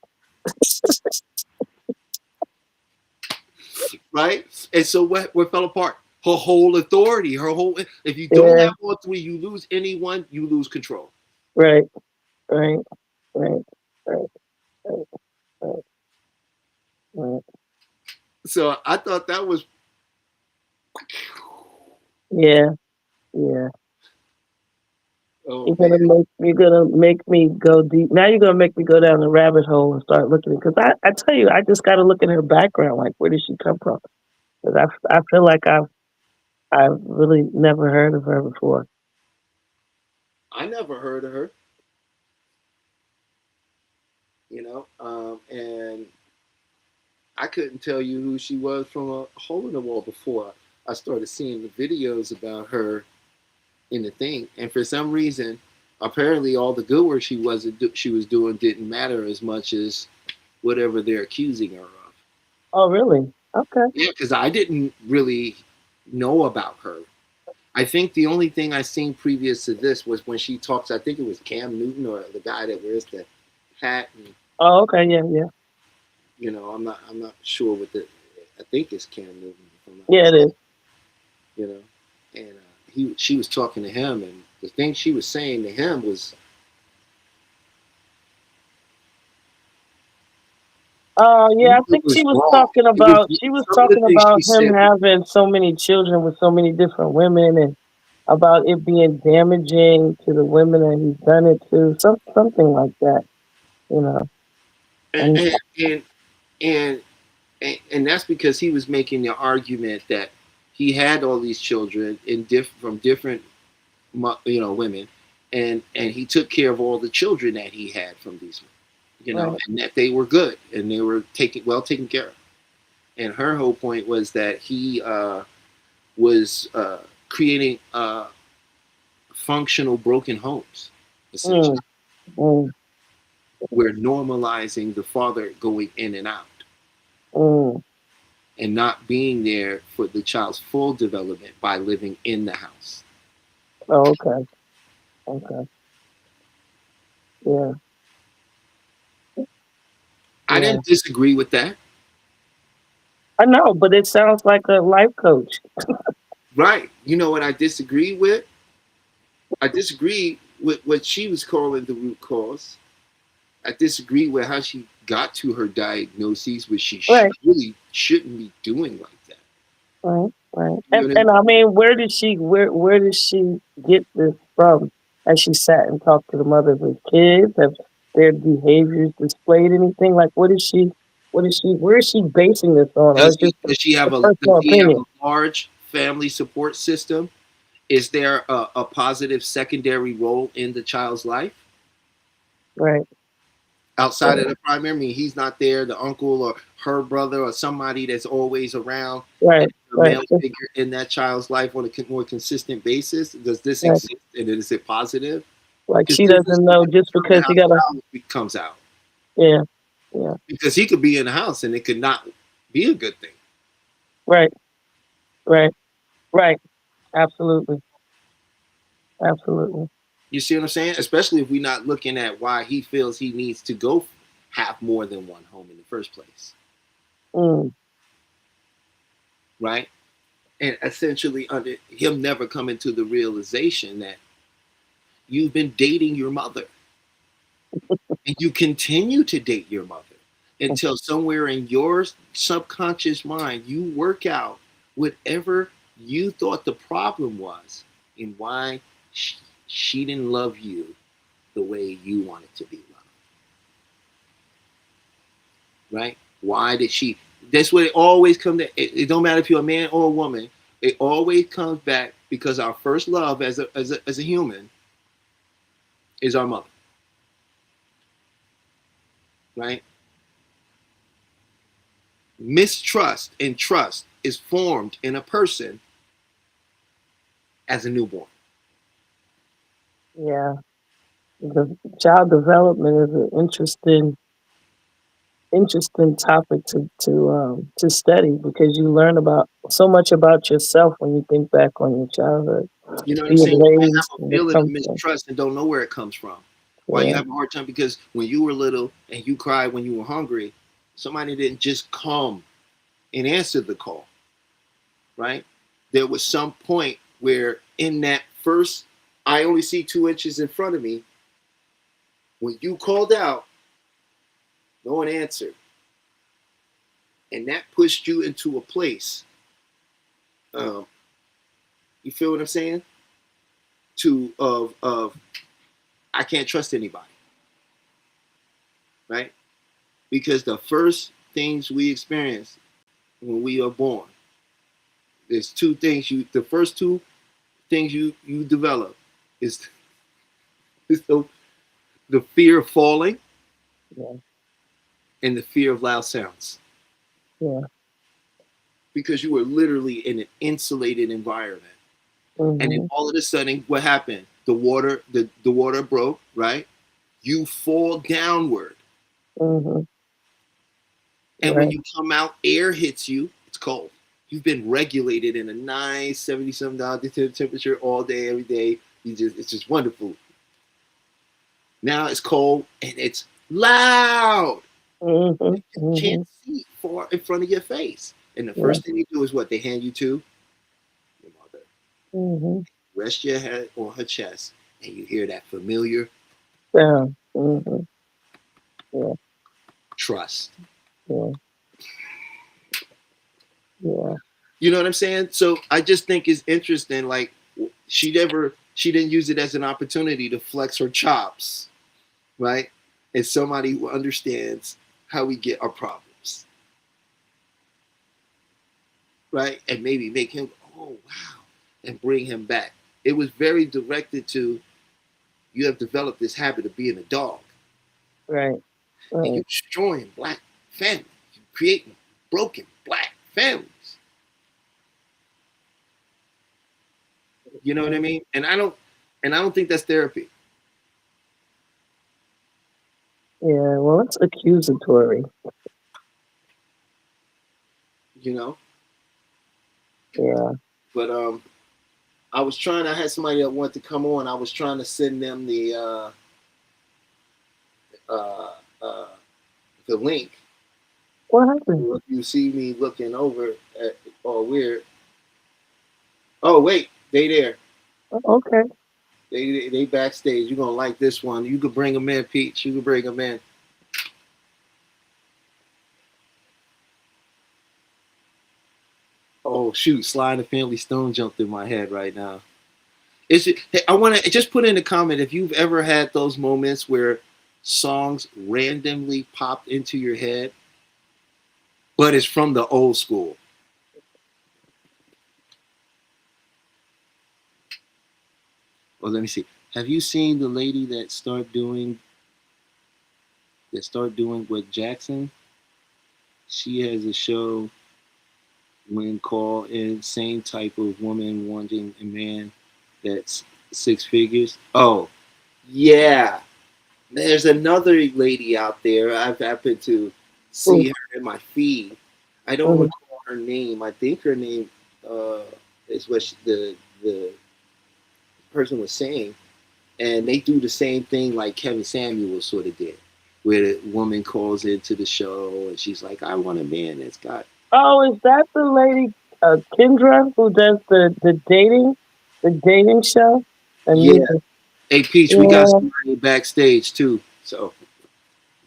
Right? And so what fell apart? Her whole authority, her whole. If you don't Yeah, have all three, you lose anyone, you lose control. right, right, right, right, right, right, right. So I thought that was, Yeah, yeah. oh man, You're gonna make me go deep. Now you're gonna make me go down the rabbit hole and start looking because I tell you, I just got to look at her background. Like, where did she come from? Because I feel like I've really never heard of her before. I never heard of her, and I couldn't tell you who she was from a hole in the wall before I started seeing the videos about her in the thing. And for some reason, apparently, all the good work she was doing didn't matter as much as whatever they're accusing her of. Oh, really? Okay. Yeah, because I didn't really know about her. I think the only thing I seen previous to this was when she talks. I think it was Cam Newton or the guy that wears the hat, and Oh, okay. Yeah, yeah, I'm not sure what the. I think it's Cam Newton, if I'm not yeah. It mistaken. is. And she was talking to him, and the thing she was saying to him was, Yeah. I it think was wrong. she was Some of the talking things about she him said. having so many children with so many different women and about it being damaging to the women that he's done it to. Something like that. You know. And And and and and that's because he was making the argument that he had all these children from different women, and he took care of all the children that he had from these women, right. and that they were good and they were taken care of. And her whole point was that he was creating functional broken homes, Mm, essentially. mm, We're normalizing the father going in and out mm. and not being there for the child's full development by living in the house. Oh, okay. Okay. Yeah. I Yeah. didn't disagree with that. I know, but it sounds like a life coach. Right. You know what I disagree with? I disagree with what she was calling the root cause. I disagree with how she got to her diagnoses, which she Right. really shouldn't be doing like that. Right. Right. You know what I And mean? I mean, where did she get this from? Has she sat and talked to the mothers of kids? Have their behaviors displayed anything? Like, where is she basing this on? Or is just a Does personal he have opinion? a large family support system? Is there a positive secondary role in the child's life? Right. Outside Right. of the primary, I mean, he's not there, the uncle or her brother or somebody that's always around, Right. and a Right. male figure in that child's life on a more consistent basis. Does this Right. exist, and is it positive? Like Because she there's this doesn't stuff know that just comes because out, he got a. comes out, Yeah. Yeah. because he could be in the house and it could not be a good thing. Right. Right. Right. Absolutely. Absolutely. You see what I'm saying? Especially if we're not looking at why he feels he needs to go have more than one home in the first place, Mm. right? And essentially, under him never coming to the realization that you've been dating your mother and you continue to date your mother until somewhere in your subconscious mind you work out whatever you thought the problem was and why she didn't love you the way you wanted to be loved, right? Why did she? That's what it always comes to. It don't matter if you're a man or a woman. It always comes back because our first love as a human is our mother, right? Mistrust and trust is formed in a person as a newborn. Yeah. The child development is an interesting topic to study because you learn about so much about yourself when you think back on your childhood, You know what I'm being saying? You might raised have a and it feeling of comes from. mistrust and don't know where it comes from. Why you Yeah. have a hard time? Because when you were little and you cried when you were hungry, somebody didn't just come and answer the call, right? There was some point where in that first, I only see 2 inches in front of me. When you called out, no one answered, and that pushed you into a place. Um, you feel what I'm saying? To of I can't trust anybody, right? Because the first things we experience when we are born, there's two things the first two things you develop is, is the fear of falling Yeah. and the fear of loud sounds. Yeah. Because you were literally in an insulated environment. And then Mhm. all of a sudden, what happened? The water broke, right? You fall downward. Mhm. And when Right. you come out, air hits you, it's cold. You've been regulated in a nice 70-some temperature all day, every day. It's just wonderful. Now it's cold and it's loud. Mhm. You can't Mhm. see far in front of your face. And the Yeah. first thing you do is what? They hand you to your mother. Mhm. Rest your head on her chest, and you hear that familiar Yeah. Mhm. Yeah. trust. Yeah. Yeah. You know what I'm saying? So I just think it's interesting. Like she didn't use it as an opportunity to flex her chops, right? As somebody who understands how we get our problems, right? And maybe make him, oh wow, and bring him back. It was very directed to, you have developed this habit of being a dog, Right. and you're Right. destroying black families, you're creating broken black families. You know what I Mhm. mean? And I don't think that's therapy. Yeah. Well, it's accusatory. You know, Yeah. but I was trying. I had somebody that wanted to come on. I was trying to send them uh, uh, the link. What happened? If you see me looking over at all weird. Oh wait, they there. Oh, okay. They backstage. You're gonna like this one. You could bring them in, Peach. You could bring them in. Oh shoot, Sly and the Family Stone jumped in my head right now. Hey, I want to just put in a comment if you've ever had those moments where songs randomly popped into your head, but it's from the old school. Well, let me see. Have you seen the lady that started doing? that start doing what Jackson. She has a show when called in same type of woman wanting a man that's six figures. Oh yeah, there's another lady out there. I've happened to Mm, see her in my feed. I don't mm. recall her name. I think her name uh, is what the person was saying, and they do the same thing like Kevin Samuels sort of did, where the woman calls into the show and she's like, "I want a man that's got." Oh, is that the lady Kendra who does the dating show? And Yeah, music. hey Peach, we got Yeah, somebody backstage too. So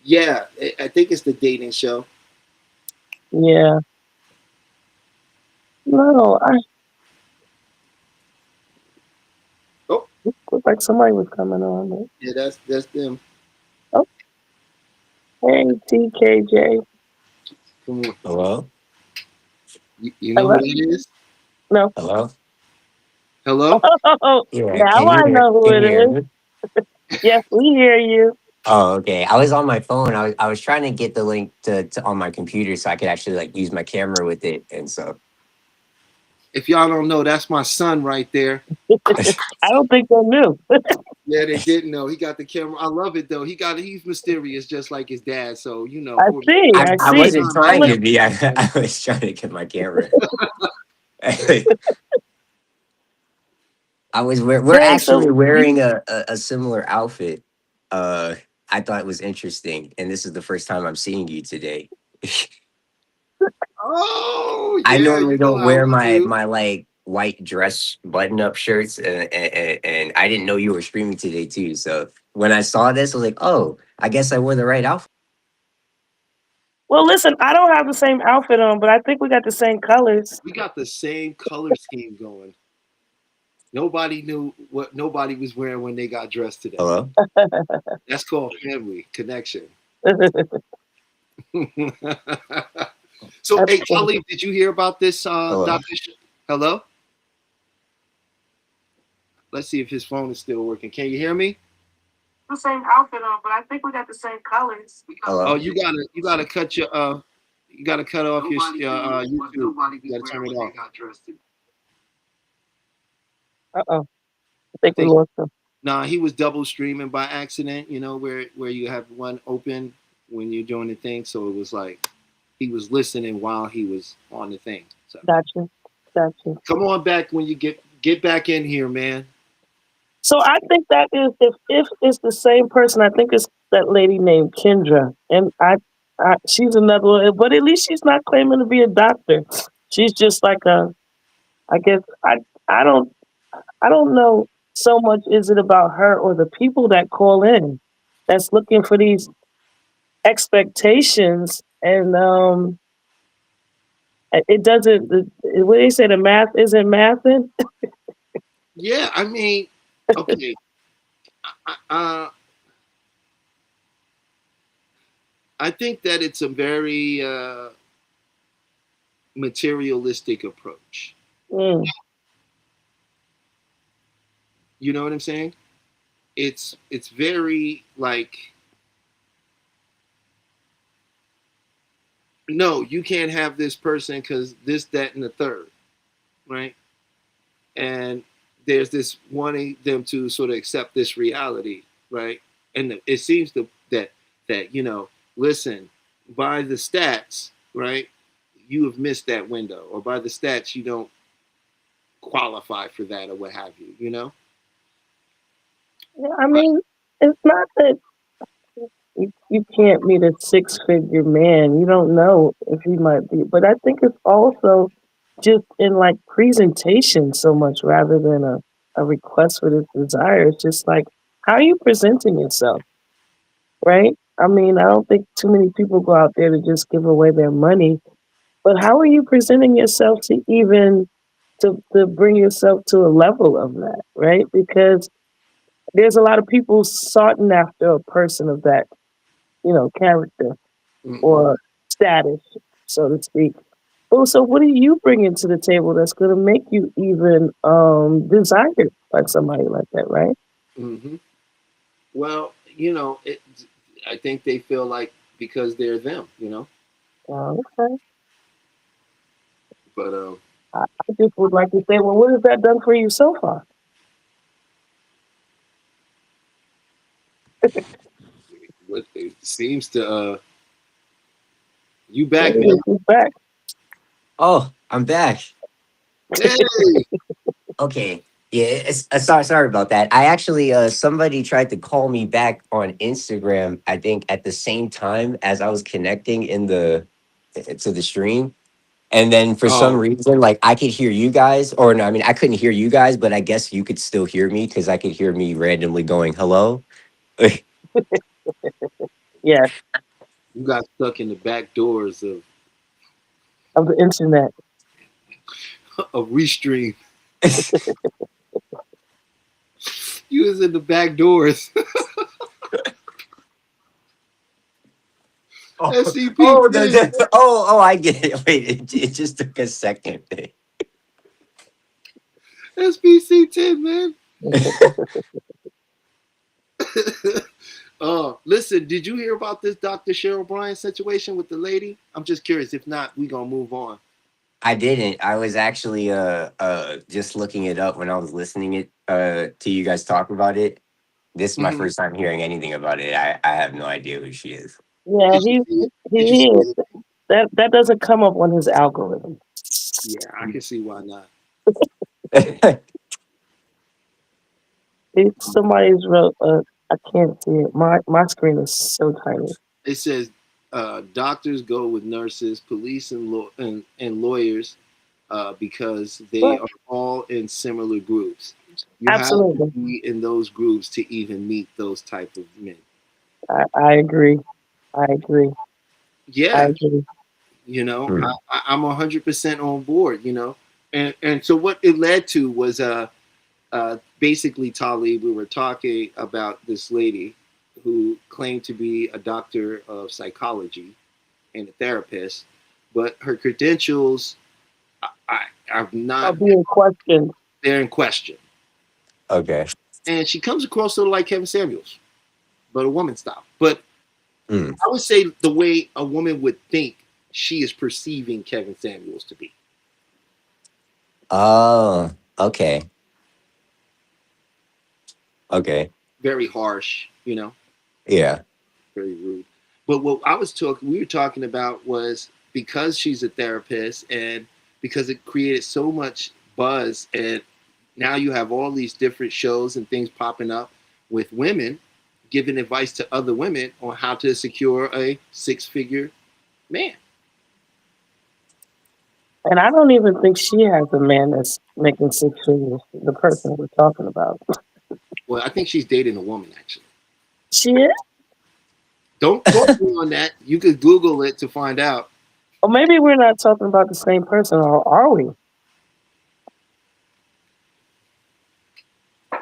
yeah, I think it's the dating show. yeah. No, I Oh looked like somebody was coming on. yeah, that's them. Oh, hey, TKJ. Come on, Hello? you know who Hello? that is? No. Hello? Hello. Oh, Yeah, now I know who can it you hear is. me? Yes, we hear you. Oh, okay. I was on my phone. I was trying to get the link to on my computer so I could actually like use my camera with it. And so If y'all don't know, that's my son right there. I don't think they knew. Yeah, they didn't know. He got the camera. I love it though. He's mysterious just like his dad. So I for me, see. I I see. wasn't anytime I Oh, trying look, to have be. a I was trying to get my camera. We're dang. actually So you, wearing a similar outfit. Uh I thought it was interesting. And this is the first time I'm seeing you today. oh I yeah, normally you know don't how wear we do. my like white dress button up shirts, and I didn't know you were streaming today too. So when I saw this, I was like, oh, I guess I wore the right outfit. well, listen, I don't have the same outfit on, but I think we got the same colors. We got the same color scheme going. Nobody knew what nobody was wearing when they got dressed today. Hello, That's called family connection. That's So, hey, funny. Khalid, did you hear about this, hello. Doctor? Hello. Let's see if his phone is still working. Can you hear me? The same outfit on, but I think we got the same colors. Oh, Hello. you gotta cut your you gotta cut off your YouTube. You gotta turn it off. Uh-oh. I I think we think lost them. nah, he was double streaming by accident. You know where you have one open when you're doing the thing. So it was like he was listening while he was on the thing. So Gotcha. Gotcha. come on back when you get back in here, man. So I think that is if it's the same person, I think it's that lady named Kendra, and she's another one, but at least she's not claiming to be a doctor. She's just like a, I guess I don't I don't know so much is it about her or the people that call in that's looking for these expectations, and it doesn't. What they say, the math isn't mathing. Yeah, I mean, okay. Uh, I think that it's a very materialistic approach. Mm, You know what I'm saying? It's very like no, you can't have this person because this, that, and the third, right? And there's this wanting them to sort of accept this reality, right? And it seems that listen, by the stats, right? You have missed that window, or by the stats, you don't qualify for that, or what have you. You know? yeah, I mean, it's not that you can't meet a six-figure man. You don't know if he might be, but I think it's also just in like presentation so much rather than a request for this desire. It's just like how are you presenting yourself, right? I mean, I don't think too many people go out there to just give away their money, but how are you presenting yourself to even to bring yourself to a level of that, right? Because there's a lot of people sought after a person of that, character Mm-mm. or status, so to speak. Oh, so what are you bringing to the table that's going to make you even desired by somebody like that, right? Mm-hmm. Well, I think they feel like because they're them, you know. Okay. But I just would like to say, well, what has that done for you so far? what it seems to you back, Hey, man. she's back. Oh, I'm back. Hey, Okay. Yeah, sorry about that. I actually somebody tried to call me back on Instagram, I think at the same time as I was connecting in the to the stream. And then for some oh, reason, like I could hear you guys, or no, I mean I couldn't hear you guys, but I guess you could still hear me because I could hear me randomly going hello. Yeah, you got stuck in the back doors of the internet. of Restream. You was in the back doors. Oh, SCP 10. I get it. Wait, it just took a second. SPC 10, man. Listen, did you hear about this Dr. Cheryl Bryant situation with the lady? I'm just curious. If not, we gonna move on. I didn't. I was actually just looking it up when I was listening it to you guys talk about it. This is my Hmm. first time hearing anything about it. I have no idea who she is. Yeah, Did you see it? Did you he see is. it? That doesn't come up on his algorithm. Yeah, I can see why not. Somebody's wrote. I can't see it. My screen is so tiny. It says doctors go with nurses, police, and lawyers because they But are all in similar groups. You have to absolutely, be in those groups to even meet those type of men. I agree. I agree. I Yeah, agree. you know, Hmm. I'm 100% on board. You know, and so what it led to was basically, Talib, we were talking about this lady who claimed to be a doctor of psychology and a therapist, but her credentials are Are not, being questioned. they're in question. Okay. And she comes across sort of like Kevin Samuels, but a woman style. But Hmm. I would say the way a woman would think she is perceiving Kevin Samuels to be Oh, okay. Okay. very harsh, you know, Yeah. very rude. But what we were talking about was because she's a therapist and because it created so much buzz, and now you have all these different shows and things popping up with women giving advice to other women on how to secure a six-figure man. And I don't even think she has a man that's making six figures. The person we're talking about. Well, I think she's dating a woman actually. She is? Don't quote me on that. You could Google it to find out. Or maybe we're not talking about the same person, or are we?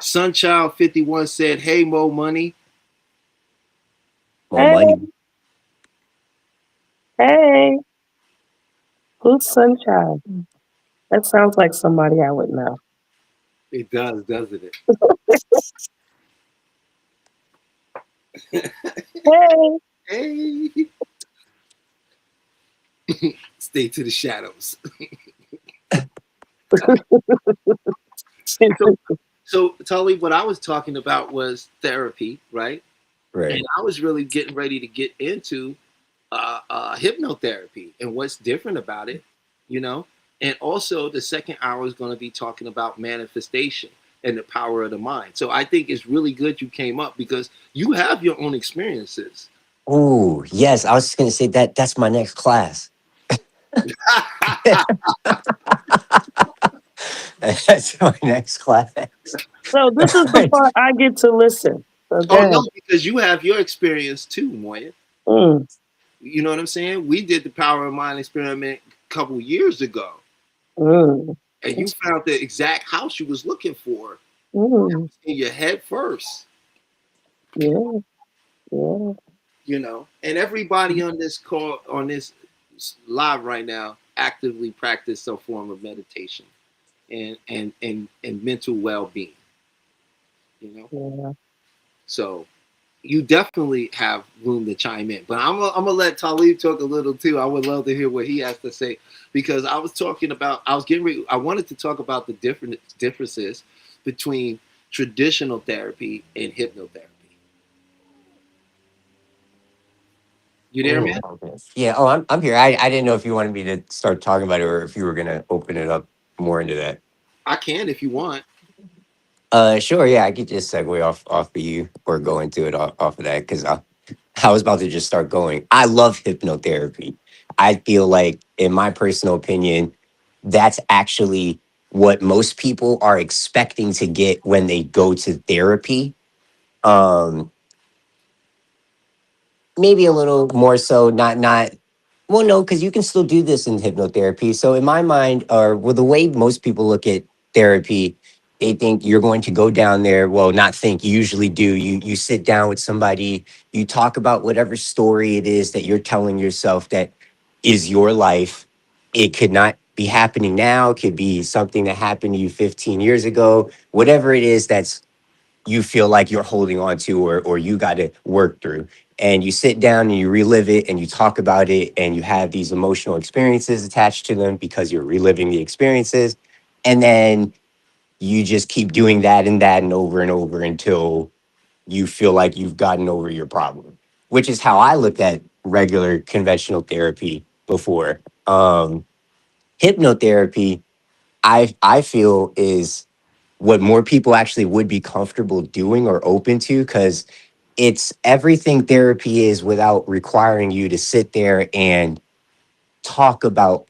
Sunchild 51 said, "Hey Mo Money." More Hey, money. hey, who's Sunshine? That sounds like somebody I would know. It does, doesn't it? Hey. Hey, stay to the shadows. So, so Tully, what I was talking about was therapy, right? And Right. I was really getting ready to get into hypnotherapy and what's different about it, you know. And also, the second hour is going to be talking about manifestation and the power of the mind. So I think it's really good you came up because you have your own experiences. Oh, yes. I was just gonna say that that's my next class. That's my next class. So this is the part I get to listen. So Oh damn. no, because you have your experience too, Moya. Mm, You know what I'm saying? We did the power of mind experiment a couple years ago, mm, and you found the exact house you was looking for mm. in your head first. Yeah, yeah. You know, and everybody on this call, on this live right now, actively practice some form of meditation and mental well being. You know, Yeah. so you definitely have room to chime in. But I'm gonna let Talib talk a little too. I would love to hear what he has to say because I was getting ready, I wanted to talk about the different differences between traditional therapy and hypnotherapy. You there, Oh, man? okay. Yeah. Oh, I'm here. I didn't know if you wanted me to start talking about it or if you were gonna open it up more into that. I can if you want. Sure. Yeah, I could just segue off of you or go into it off of that because I was about to just start going. I love hypnotherapy. I feel like, in my personal opinion, that's actually what most people are expecting to get when they go to therapy. Um, Maybe a little more so, not well, no, because you can still do this in hypnotherapy. So in my mind, or well, the way most people look at therapy, they think you're going to go down there. Well, not think, you usually do. You sit down with somebody, you talk about whatever story it is that you're telling yourself that is your life. It could not be happening now, it could be something that happened to you 15 years ago, whatever it is that's you feel like you're holding on to or you got to work through, and you sit down and you relive it and you talk about it and you have these emotional experiences attached to them because you're reliving the experiences, and then you just keep doing that and over until you feel like you've gotten over your problem, which is how I looked at regular conventional therapy before. Hypnotherapy, I feel, is what more people actually would be comfortable doing or open to, because it's everything therapy is without requiring you to sit there and talk about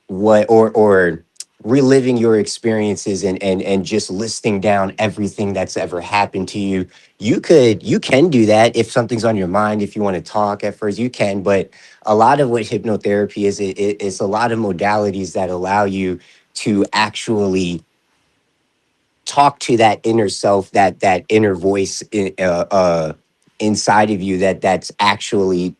what or reliving your experiences and just listing down everything that's ever happened to you. You can do that if something's on your mind. If you want to talk at first, you can. But a lot of what hypnotherapy is, it's a lot of modalities that allow you to actually talk to that inner self, that inner voice inside of you, that's actually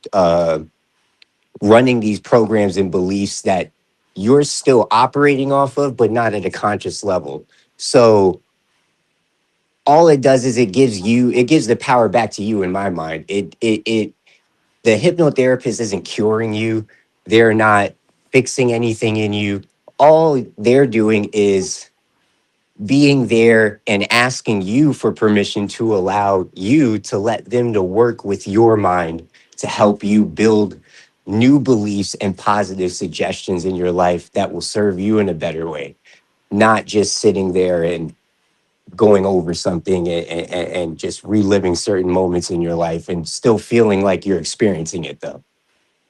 running these programs and beliefs that you're still operating off of, but not at a conscious level. So all it does is it gives the power back to you. In my mind, it the hypnotherapist isn't curing you. They're not fixing anything in you. All they're doing is being there and asking you for permission to allow you to let them to work with your mind to help you build new beliefs and positive suggestions in your life that will serve you in a better way, not just sitting there and going over something and just reliving certain moments in your life and still feeling like you're experiencing it, though,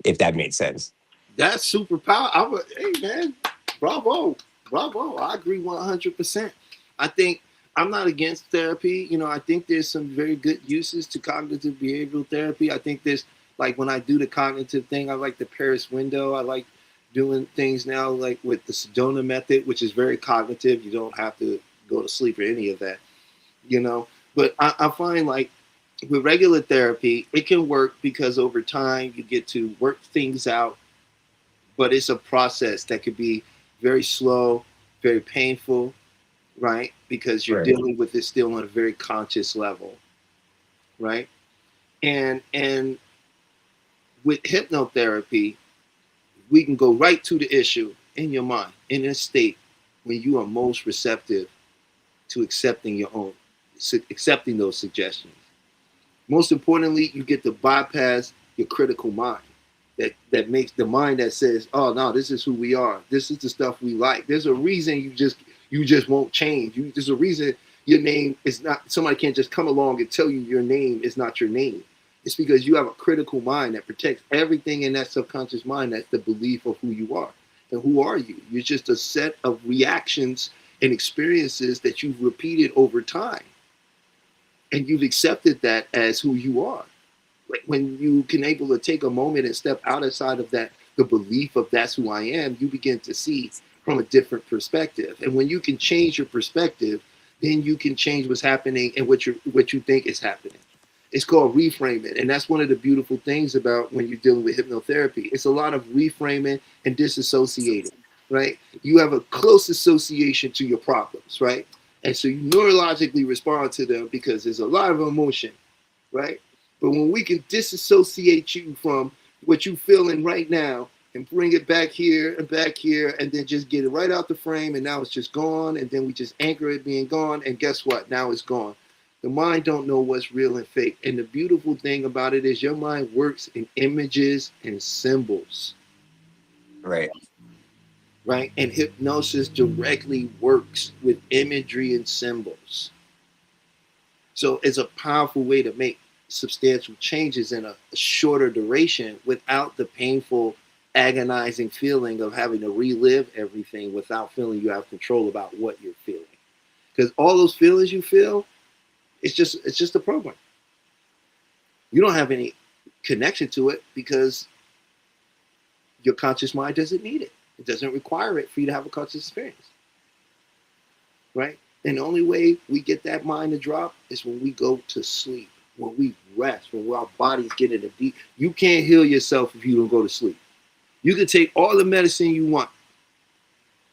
if that made sense. That's super power. Hey man, bravo, bravo. I agree 100%. I think I'm not against therapy. You know, I think there's some very good uses to cognitive behavioral therapy. I think there's like when I do the cognitive thing, I like the Paris window. I like doing things now like with the Sedona method, which is very cognitive. You don't have to go to sleep or any of that, you know. But I find like with regular therapy, it can work because over time you get to work things out, but it's a process that could be very slow, very painful, right? Because you're Right. dealing with it still on a very conscious level, right? And with hypnotherapy, we can go right to the issue in your mind, in a state when you are most receptive to accepting those suggestions. Most importantly, you get to bypass your critical mind. That makes the mind that says, "Oh no, this is who we are. This is the stuff we like." There's a reason you just won't change. There's a reason your name is not. Somebody can't just come along and tell you your name is not your name. It's because you have a critical mind that protects everything in that subconscious mind. That's the belief of who you are. And who are you? You're just a set of reactions and experiences that you've repeated over time, and you've accepted that as who you are. Like when you can able to take a moment and step outside of that, the belief of that's who I am, you begin to see from a different perspective. And when you can change your perspective, then you can change what's happening and what you think is happening. It's called reframing, and that's one of the beautiful things about when you're dealing with hypnotherapy. It's a lot of reframing and disassociating, right? You have a close association to your problems, right? And so you neurologically respond to them because there's a lot of emotion, right? But when we can disassociate you from what you're feeling right now and bring it back here, and then just get it right out the frame, and now it's just gone, and then we just anchor it being gone, and guess what? Now it's gone. The mind don't know what's real and fake. And the beautiful thing about it is your mind works in images and symbols, Right. right? And hypnosis directly works with imagery and symbols. So it's a powerful way to make substantial changes in a shorter duration without the painful, agonizing feeling of having to relive everything without feeling you have control about what you're feeling. Because all those feelings you feel, it's just a program. You don't have any connection to it because your conscious mind doesn't need it. It doesn't require it for you to have a conscious experience, right? And the only way we get that mind to drop is when we go to sleep, when we rest, when our bodies get in a deep. You can't heal yourself if you don't go to sleep. You can take all the medicine you want.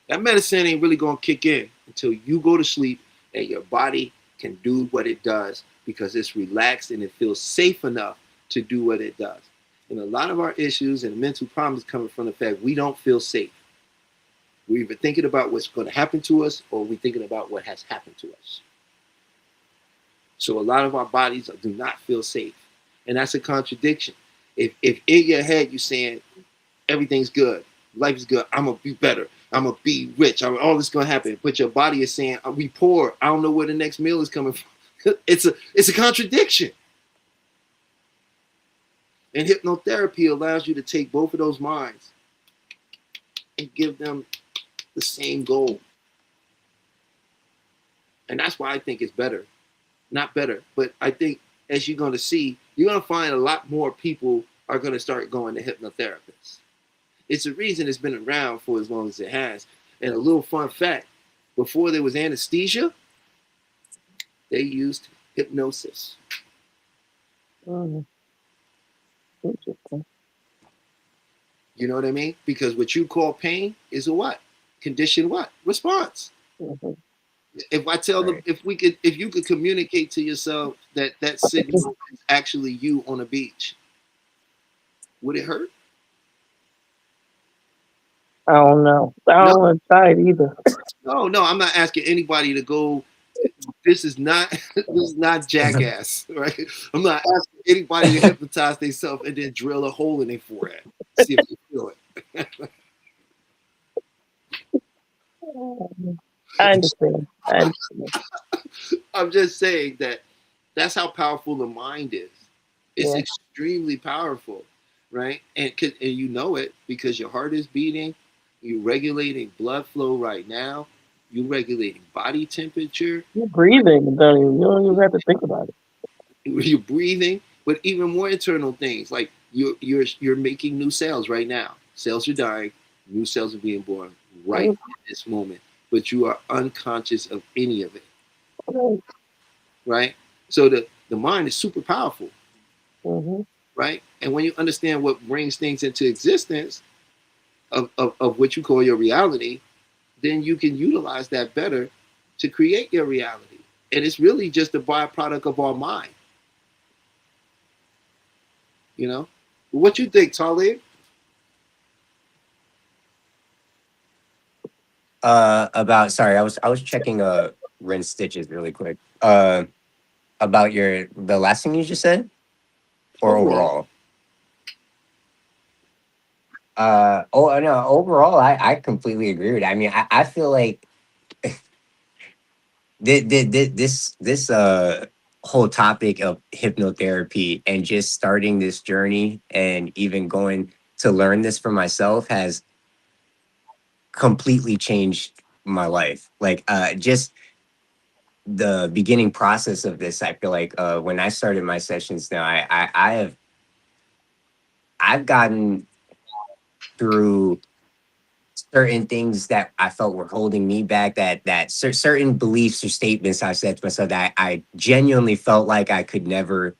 That medicine ain't really gonna kick in until you go to sleep and your body can do what it does because it's relaxed and it feels safe enough to do what it does. And a lot of our issues and mental problems coming from the fact we don't feel safe. We're either thinking about what's going to happen to us or we're thinking about what has happened to us. So a lot of our bodies do not feel safe. And that's a contradiction. If in your head you're saying everything's good, life is good, I'm going to be better, I'm going to be rich, all this is going to happen, but your body is saying, we poor, I don't know where the next meal is coming from. It's a contradiction. And hypnotherapy allows you to take both of those minds and give them the same goal. And that's why I think it's better. Not better, but I think as you're going to see, you're going to find a lot more people are going to start going to hypnotherapists. It's a reason it's been around for as long as it has. And a little fun fact, before there was anesthesia, they used hypnosis. Mm, interesting. You know what I mean? Because what you call pain is a what? Condition what? Response. Mhm. If I tell them, Right. if you could communicate to yourself that that signal is actually you on a beach, would it hurt? I don't know. I No, don't want to try it either. no, no. I'm not asking anybody to go. This is not this is not jackass, right? I'm not asking anybody to hypnotize themselves and then drill a hole in their forehead, see if they feel it. I understand. I understand. I'm just saying that that's how powerful the mind is. It's Yeah. extremely powerful, right? And you know it because your heart is beating, you're regulating blood flow right now, you're regulating body temperature, You're breathing, you don't even have to think about it. you're breathing, but even more internal things like you're making new cells right now. Cells are dying, new cells are being born right Mm, in this moment, but you are unconscious of any of it, right. right? So the mind is super powerful, Mm-hmm. right? And when you understand what brings things into existence of what you call your reality, then you can utilize that better to create your reality. And it's really just a byproduct of our mind, you know? What you think, Talib? About sorry, I was checking Ren stitches really quick. About your the last thing you just said or Overall, overall? Oh no, overall I completely agree with that. I mean, I feel like this whole topic of hypnotherapy and just starting this journey and even going to learn this for myself has completely changed my life. Like just the beginning process of this, I feel like when I started my sessions now, I've gotten through certain things that I felt were holding me back, certain beliefs or statements I said to myself that I genuinely felt like I could never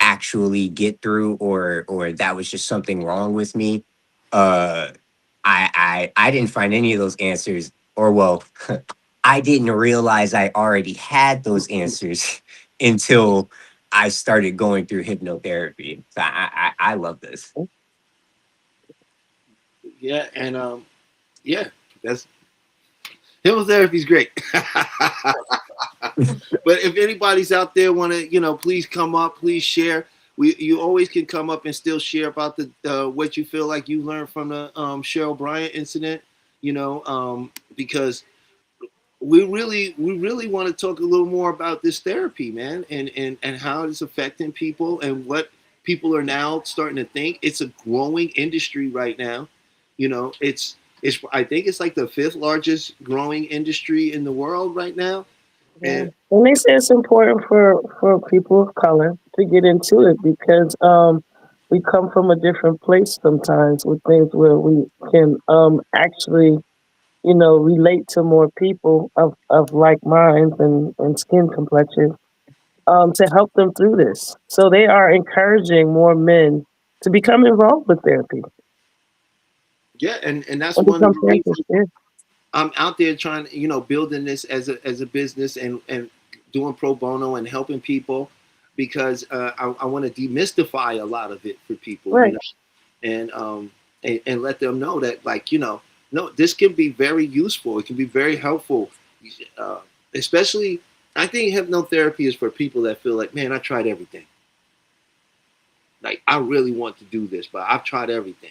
actually get through, or that was just something wrong with me. Uh, I didn't find any of those answers, or well, I didn't realize I already had those answers until I started going through hypnotherapy. So I love this. Yeah, and yeah, that's hypnotherapy is great. But if anybody's out there want to, please come up, please share. You always can come up and still share about the what you feel like you learned from the Cheryl Bryant incident. Because we really want to talk a little more about this therapy, man, and how it's affecting people and what people are now starting to think. It's a growing industry right now. It's I think it's like the fifth largest growing industry in the world right now. Yeah. And And they say it's important for people of color to get into it because we come from a different place sometimes with things where we can actually, relate to more people of like minds and skin complexion to help them through this. So they are encouraging more men to become involved with therapy yeah, and that's and one of become the therapists. reasons Yeah. I'm out there trying, building this as a business and doing pro bono and helping people because I want to demystify a lot of it for people, Right. and and let them know that, like, no, this can be very useful. It can be very helpful, uh, especially. I think hypnotherapy is for people that feel like, man, I tried everything. Like, I really want to do this, but I've tried everything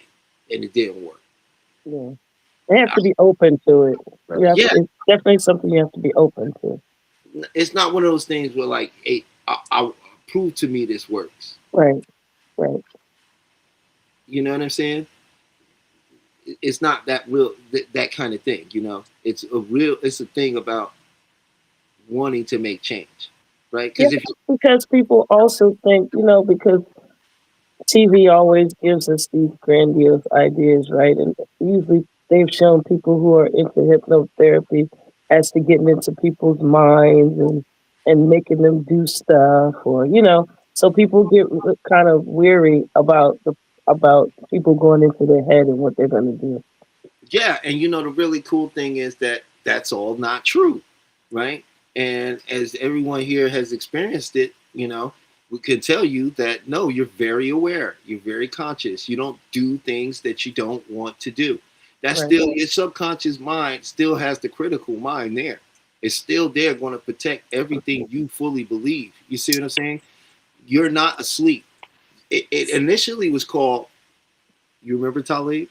and it didn't work. Yeah. They have to be open to it. You Right. have to, Yeah, it's definitely something you have to be open to. it's not one of those things where, like, hey, I prove to me this works. Right. Right. You know what I'm saying? It's not that real that kind of thing. It's a thing about wanting to make change, right? Yeah, Because if because people also think, because TV always gives us these grandiose ideas, right? And usually they've shown people who are into hypnotherapy as to getting into people's minds and making them do stuff or, so people get kind of weary about people going into their head and what they're going to do. yeah, and the really cool thing is that that's all not true, right? And as everyone here has experienced it, we can tell you that no, you're very aware, you're very conscious. You don't do things that you don't want to do. That's Right. still your subconscious mind still has the critical mind there. It's still there going to protect everything you fully believe. You see what I'm saying? You're not asleep. It initially was called, you remember, Talib?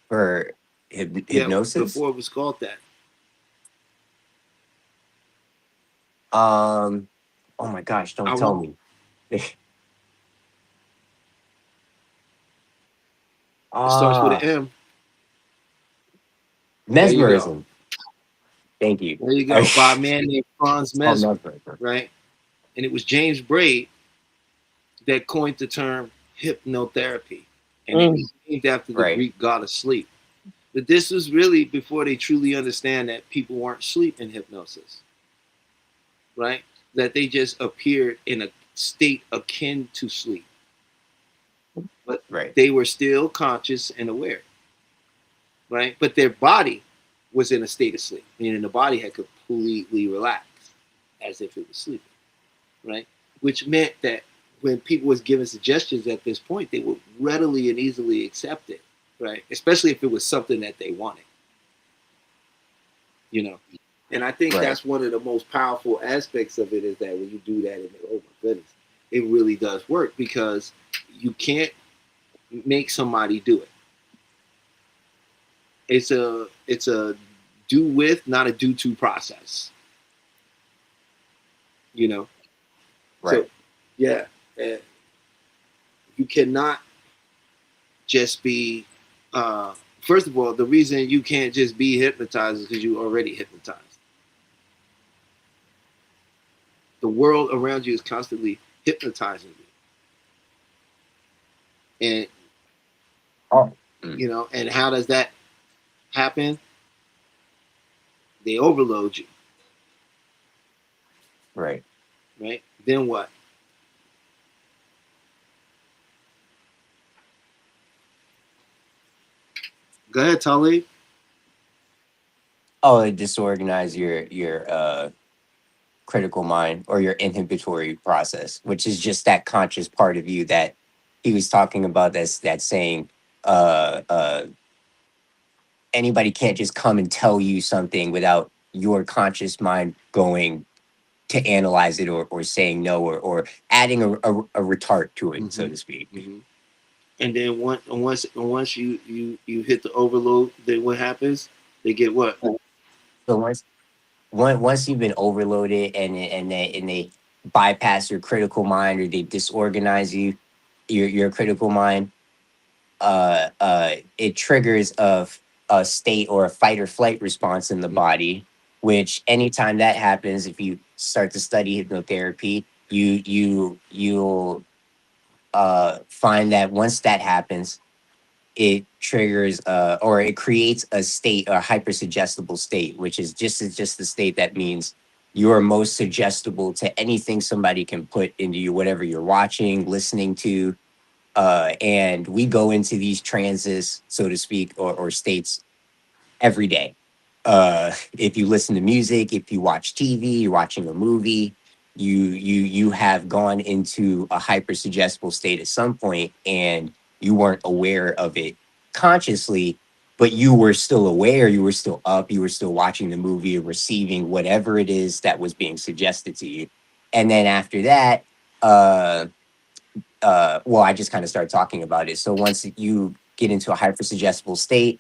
For Yeah, hypnosis. before it was called that. Um. Oh my gosh! I Don't tell want me. It starts with an Ah, M. There you go. mesmerism. Thank you. There you go. By a It's man named Franz called Mesmer, mesmerism. right? And it was James Braid that coined the term hypnotherapy. And it Mm, was named after the Right. Greek god of sleep. But this was really before they truly understand that people weren't asleep in hypnosis, right? That they just appeared in a state akin to sleep. But Right. they were still conscious and aware, right? But their body was in a state of sleep, meaning the body had completely relaxed as if it was sleeping, right? Which meant that when people was given suggestions at this point, they would readily and easily accept it, right? Especially if it was something that they wanted, you know. And I think Right. that's one of the most powerful aspects of it is that when you do that, and oh my goodness, it really does work because you can't make somebody do it. It's a do with, not a do to process, you know. So Right. yeah, uh, you cannot just be. First of all, the reason you can't just be hypnotized is because you already hypnotized. The world around you is constantly hypnotizing you, and Oh. Mm. and how does that happen? They overload you, Right. right? Then what? Go ahead, Tully. Oh, it disorganize your critical mind or your inhibitory process, which is just that conscious part of you that he was talking about. That's saying uh, uh, anybody can't just come and tell you something without your conscious mind going to analyze it or saying no or adding a retort to it, so to speak. And then once you hit the overload, then what happens? They get what? So once you've been overloaded and they bypass your critical mind or they disorganize your critical mind, it triggers a state or a fight or flight response in the body. Which anytime that happens, if you start to study hypnotherapy, you'll find that once that happens, it triggers or it creates a state, a hypersuggestible state, which is just the state that means you're most suggestible to anything somebody can put into you, whatever you're watching, listening to. And we go into these transes, so to speak, or states every day. If you listen to music, if you watch TV, you're watching a movie, you have gone into a hypersuggestible state at some point, and you weren't aware of it consciously, but you were still aware, you were still up, you were still watching the movie or receiving whatever it is that was being suggested to you. And then after that, uh, well, I just kind of started talking about it. So once you get into a hypersuggestible state,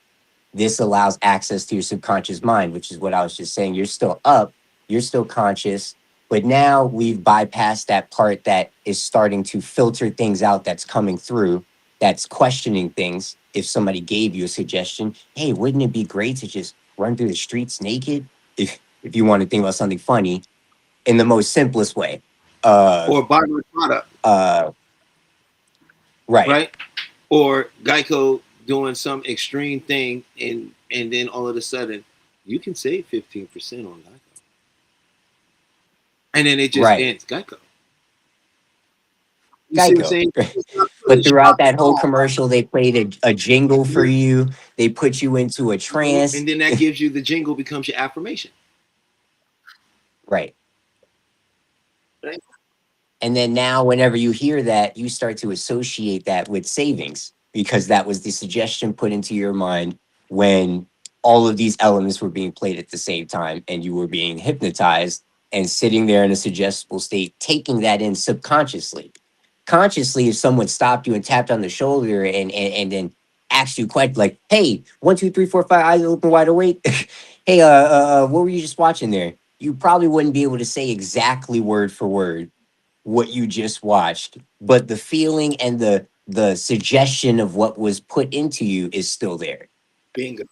this allows access to your subconscious mind, which is what I was just saying. You're still up, you're still conscious, but now we've bypassed that part that is starting to filter things out that's coming through, that's questioning things. If somebody gave you a suggestion, hey, wouldn't it be great to just run through the streets naked? If you want to think about something funny in the most simplest way. Or buy my product, Uh, right. right? Or Geico doing some extreme thing, and then all of a sudden, you can save 15% on Geico, and then it just Right. ends Geico. You see what I'm Geico. saying? It's not But really throughout shopping that whole mall, commercial, they played a jingle for you. They put you into a trance. and then that gives you the jingle becomes your affirmation, Right. right? And then now, whenever you hear that, you start to associate that with savings because that was the suggestion put into your mind when all of these elements were being played at the same time and you were being hypnotized and sitting there in a suggestible state, taking that in subconsciously. Consciously, if someone stopped you and tapped on the shoulder and then asked you quite like, hey, 1, 2, 3, 4, 5, eyes open, wide awake. Hey, what were you just watching there? You probably wouldn't be able to say exactly word for word what you just watched, but the feeling and the suggestion of what was put into you is still there. Bingo.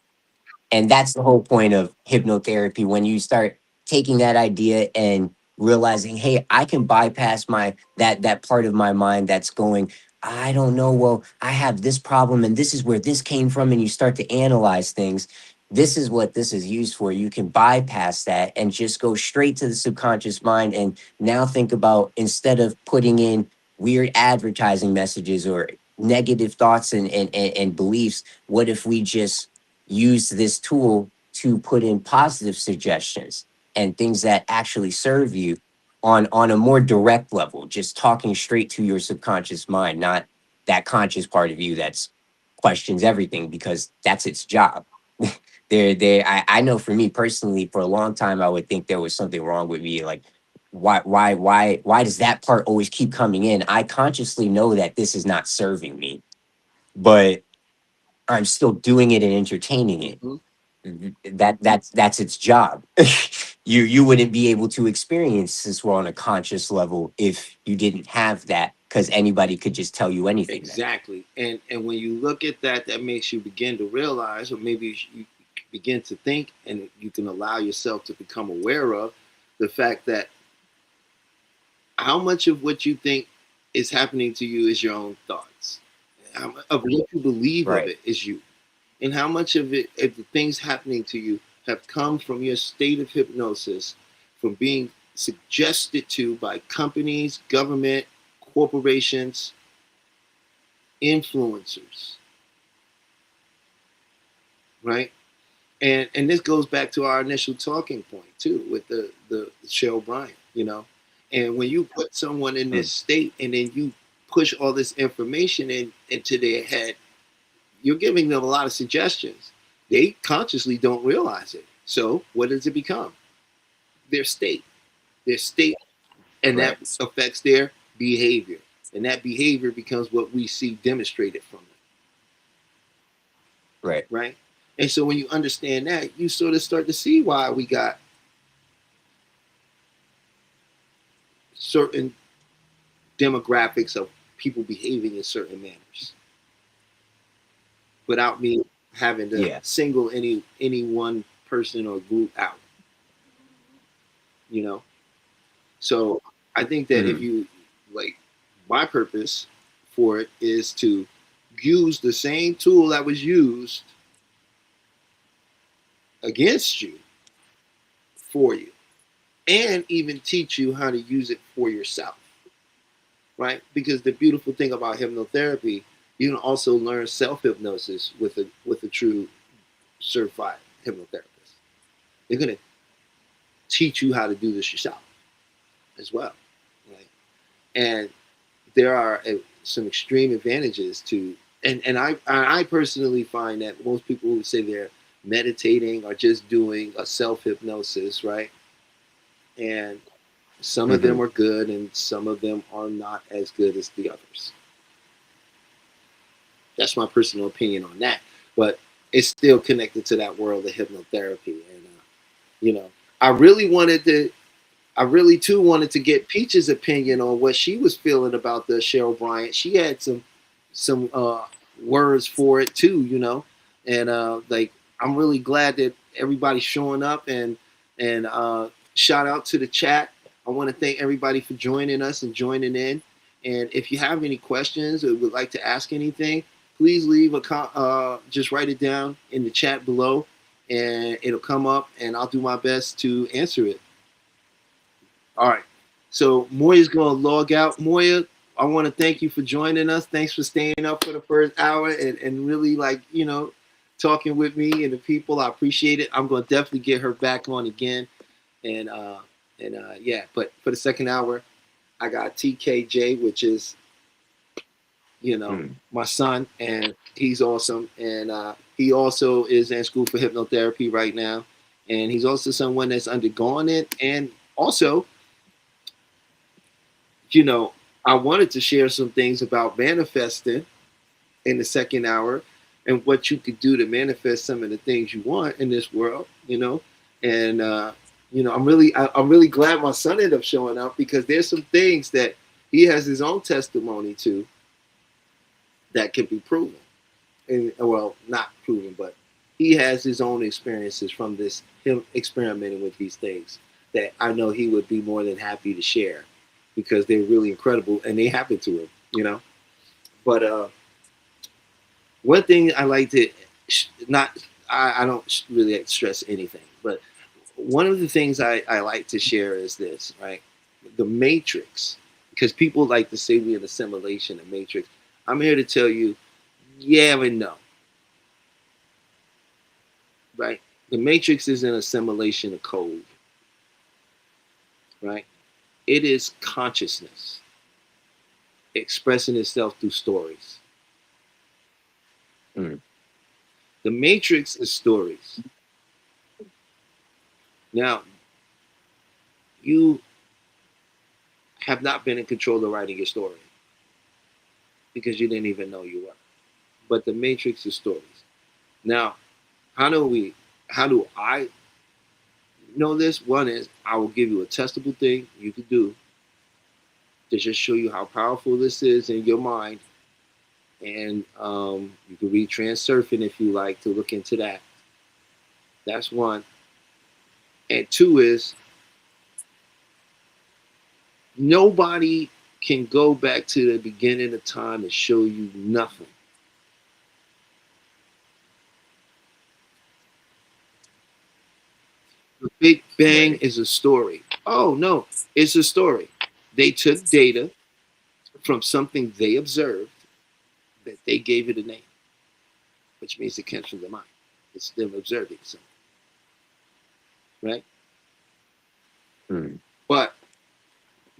And that's the whole point of hypnotherapy when you start taking that idea and realizing, hey, I can bypass my that part of my mind that's going, I don't know, well, I have this problem and this is where this came from, and you start to analyze things. This is what this is used for. You can bypass that and just go straight to the subconscious mind and now think about, instead of putting in weird advertising messages or negative thoughts and beliefs, what if we just use this tool to put in positive suggestions and things that actually serve you on a more direct level, just talking straight to your subconscious mind, not that conscious part of you that's questions everything because that's its job. I know for me personally, for a long time, I would think there was something wrong with me. Like, why does that part always keep coming in? I consciously know that this is not serving me, but I'm still doing it and entertaining it. Mm-hmm. That's its job. You wouldn't be able to experience this on a conscious level if you didn't have that, because anybody could just tell you anything. Exactly. And when you look at that, that makes you begin to realize, or maybe you begin to think, and you can allow yourself to become aware of the fact that how much of what you think is happening to you is your own thoughts. Of what you believe of Right. it is you. And how much of it, of the things happening to you, have come from your state of hypnosis, from being suggested to by companies, government, corporations, influencers, right? And this goes back to our initial talking point too with the Cheryl Bryant. you know. And when you put someone in Mm. this state and then you push all this information into their head, you're giving them a lot of suggestions. They consciously don't realize it. So what does it become? Their state. Their state, and that Right. affects their behavior. And that behavior becomes what we see demonstrated from them, Right. right? And so when you understand that, you sort of start to see why we got certain demographics of people behaving in certain manners without me having to Yeah. single any one person or group out, you know. So I think that if Mm. you like, my purpose for it is to use the same tool that was used against you for you, and even teach you how to use it for yourself, right? Because the beautiful thing about hypnotherapy, you can also learn self hypnosis with a true certified hypnotherapist. They're gonna teach you how to do this yourself as well, right? And there are some extreme advantages to, and I personally find that most people who say they're meditating are just doing a self hypnosis, right? And some of them Hmm. are good, and some of them are not as good as the others. That's my personal opinion on that. But it's still connected to that world of hypnotherapy, and you know, I really wanted to I really too wanted to get Peach's opinion on what she was feeling about the Cheryl Bryant. She had some words for it too, you know, and like I'm really glad that everybody's showing up, and shout out to the chat. I want to thank everybody for joining us and joining in. And if you have any questions or would like to ask anything, please leave just write it down in the chat below, and it'll come up, and I'll do my best to answer it. All right. So Moya's going to log out. Moya, I want to thank you for joining us. Thanks for staying up for the first hour and really, like, talking with me and the people. I appreciate it. I'm going to definitely get her back on again. And yeah, but for the second hour, I got TKJ, which is, Mm. my son, and he's awesome. And he also is in school for hypnotherapy right now. And he's also someone that's undergone it. And also, you know, I wanted to share some things about manifesting in the second hour and what you could do to manifest some of the things you want in this world, And I'm really glad my son ended up showing up, because there's some things that he has his own testimony to that can be proven. And well, not proven, but he has his own experiences from this him experimenting with these things that I know he would be more than happy to share, because they're really incredible and they happen to him. But one thing I like to not I don't really stress anything, but one of the things I like to share is this, right? The matrix, because people like to say we're in a simulation, a matrix. I'm here to tell you, yeah and no, right? The matrix is an assimilation of code, right? It is consciousness expressing itself through stories. Mm. The matrix is stories. Now, you have not been in control of writing your story because you didn't even know you were. But the matrix is stories. Now, how do we, how do I know this? One is I will give you a testable thing you could do to just show you how powerful this is in your mind. And you can read Transurfing if you like to look into that. That's one. And two is nobody can go back to the beginning of time and show you nothing. The Big Bang Right. is a story. Oh, no, it's a story. They took data from something they observed that they gave it a name, which means it comes from the mind. It's them observing something, right? Mm. But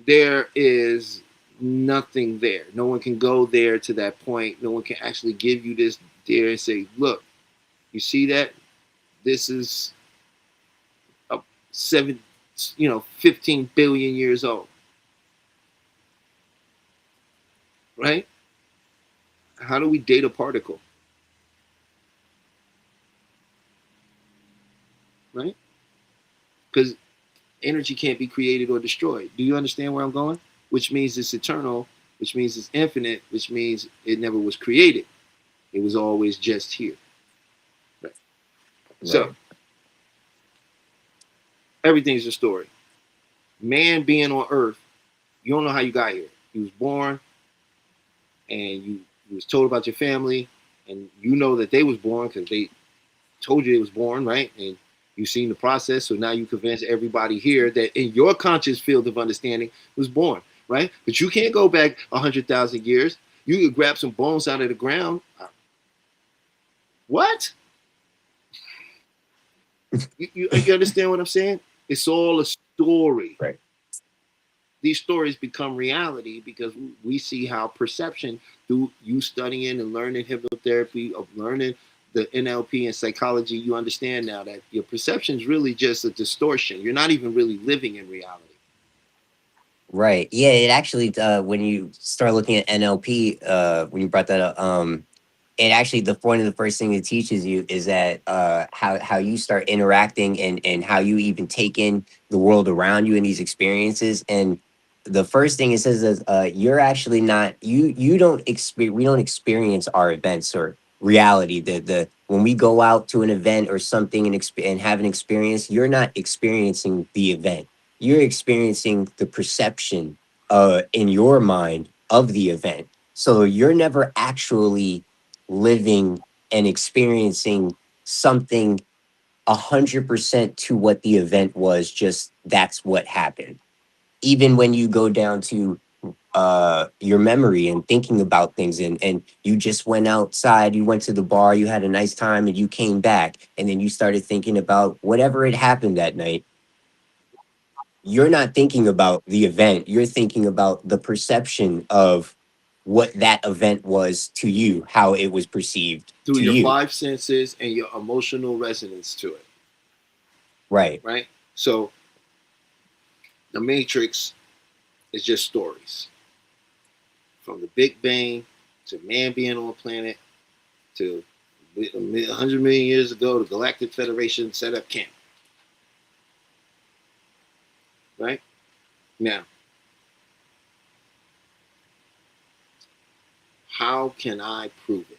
there is nothing there. No one can go there to that point. No one can actually give you this there and say, look, you see that? This is a 15 billion years old. Right? How do we date a particle? Right? Because energy can't be created or destroyed. Do you understand where I'm going? Which means it's eternal, which means it's infinite, which means it never was created. It was always just here. Right. So everything's a story. Man being on Earth, you don't know how you got here. He was born, and you was told about your family, and you know that they was born because they told you they was born, right? And you've seen the process, so now you convince everybody here that in your conscious field of understanding was born, right? But you can't go back 100,000 years. You could grab some bones out of the ground. What? You understand what I'm saying? It's all a story. Right. These stories become reality because we see how perception, through you studying and learning hypnotherapy, of learning the NLP and psychology, you understand now that your perception is really just a distortion. You're not even really living in reality. Right. Yeah. It actually, when you start looking at NLP, when you brought that up, it actually one of the first thing it teaches you is that how you start interacting and how you even take in the world around you and these experiences. And the first thing it says is you're actually not you don't experience we don't experience our events or reality. The when we go out to an event or something and have an experience, you're not experiencing the event. You're experiencing the perception in your mind of the event. So you're never actually living and experiencing something 100% to what the event was. Just that's what happened. Even when you go down to your memory and thinking about things, and you just went outside, you went to the bar, you had a nice time, and you came back, and then you started thinking about whatever had happened that night. You're not thinking about the event, you're thinking about the perception of what that event was to you, how it was perceived Through to your you. five senses and your emotional resonance to it. Right. Right? So the Matrix is just stories. From the Big Bang to man being on a planet to 100 million years ago, the Galactic Federation set up camp. Right? Now, how can I prove it?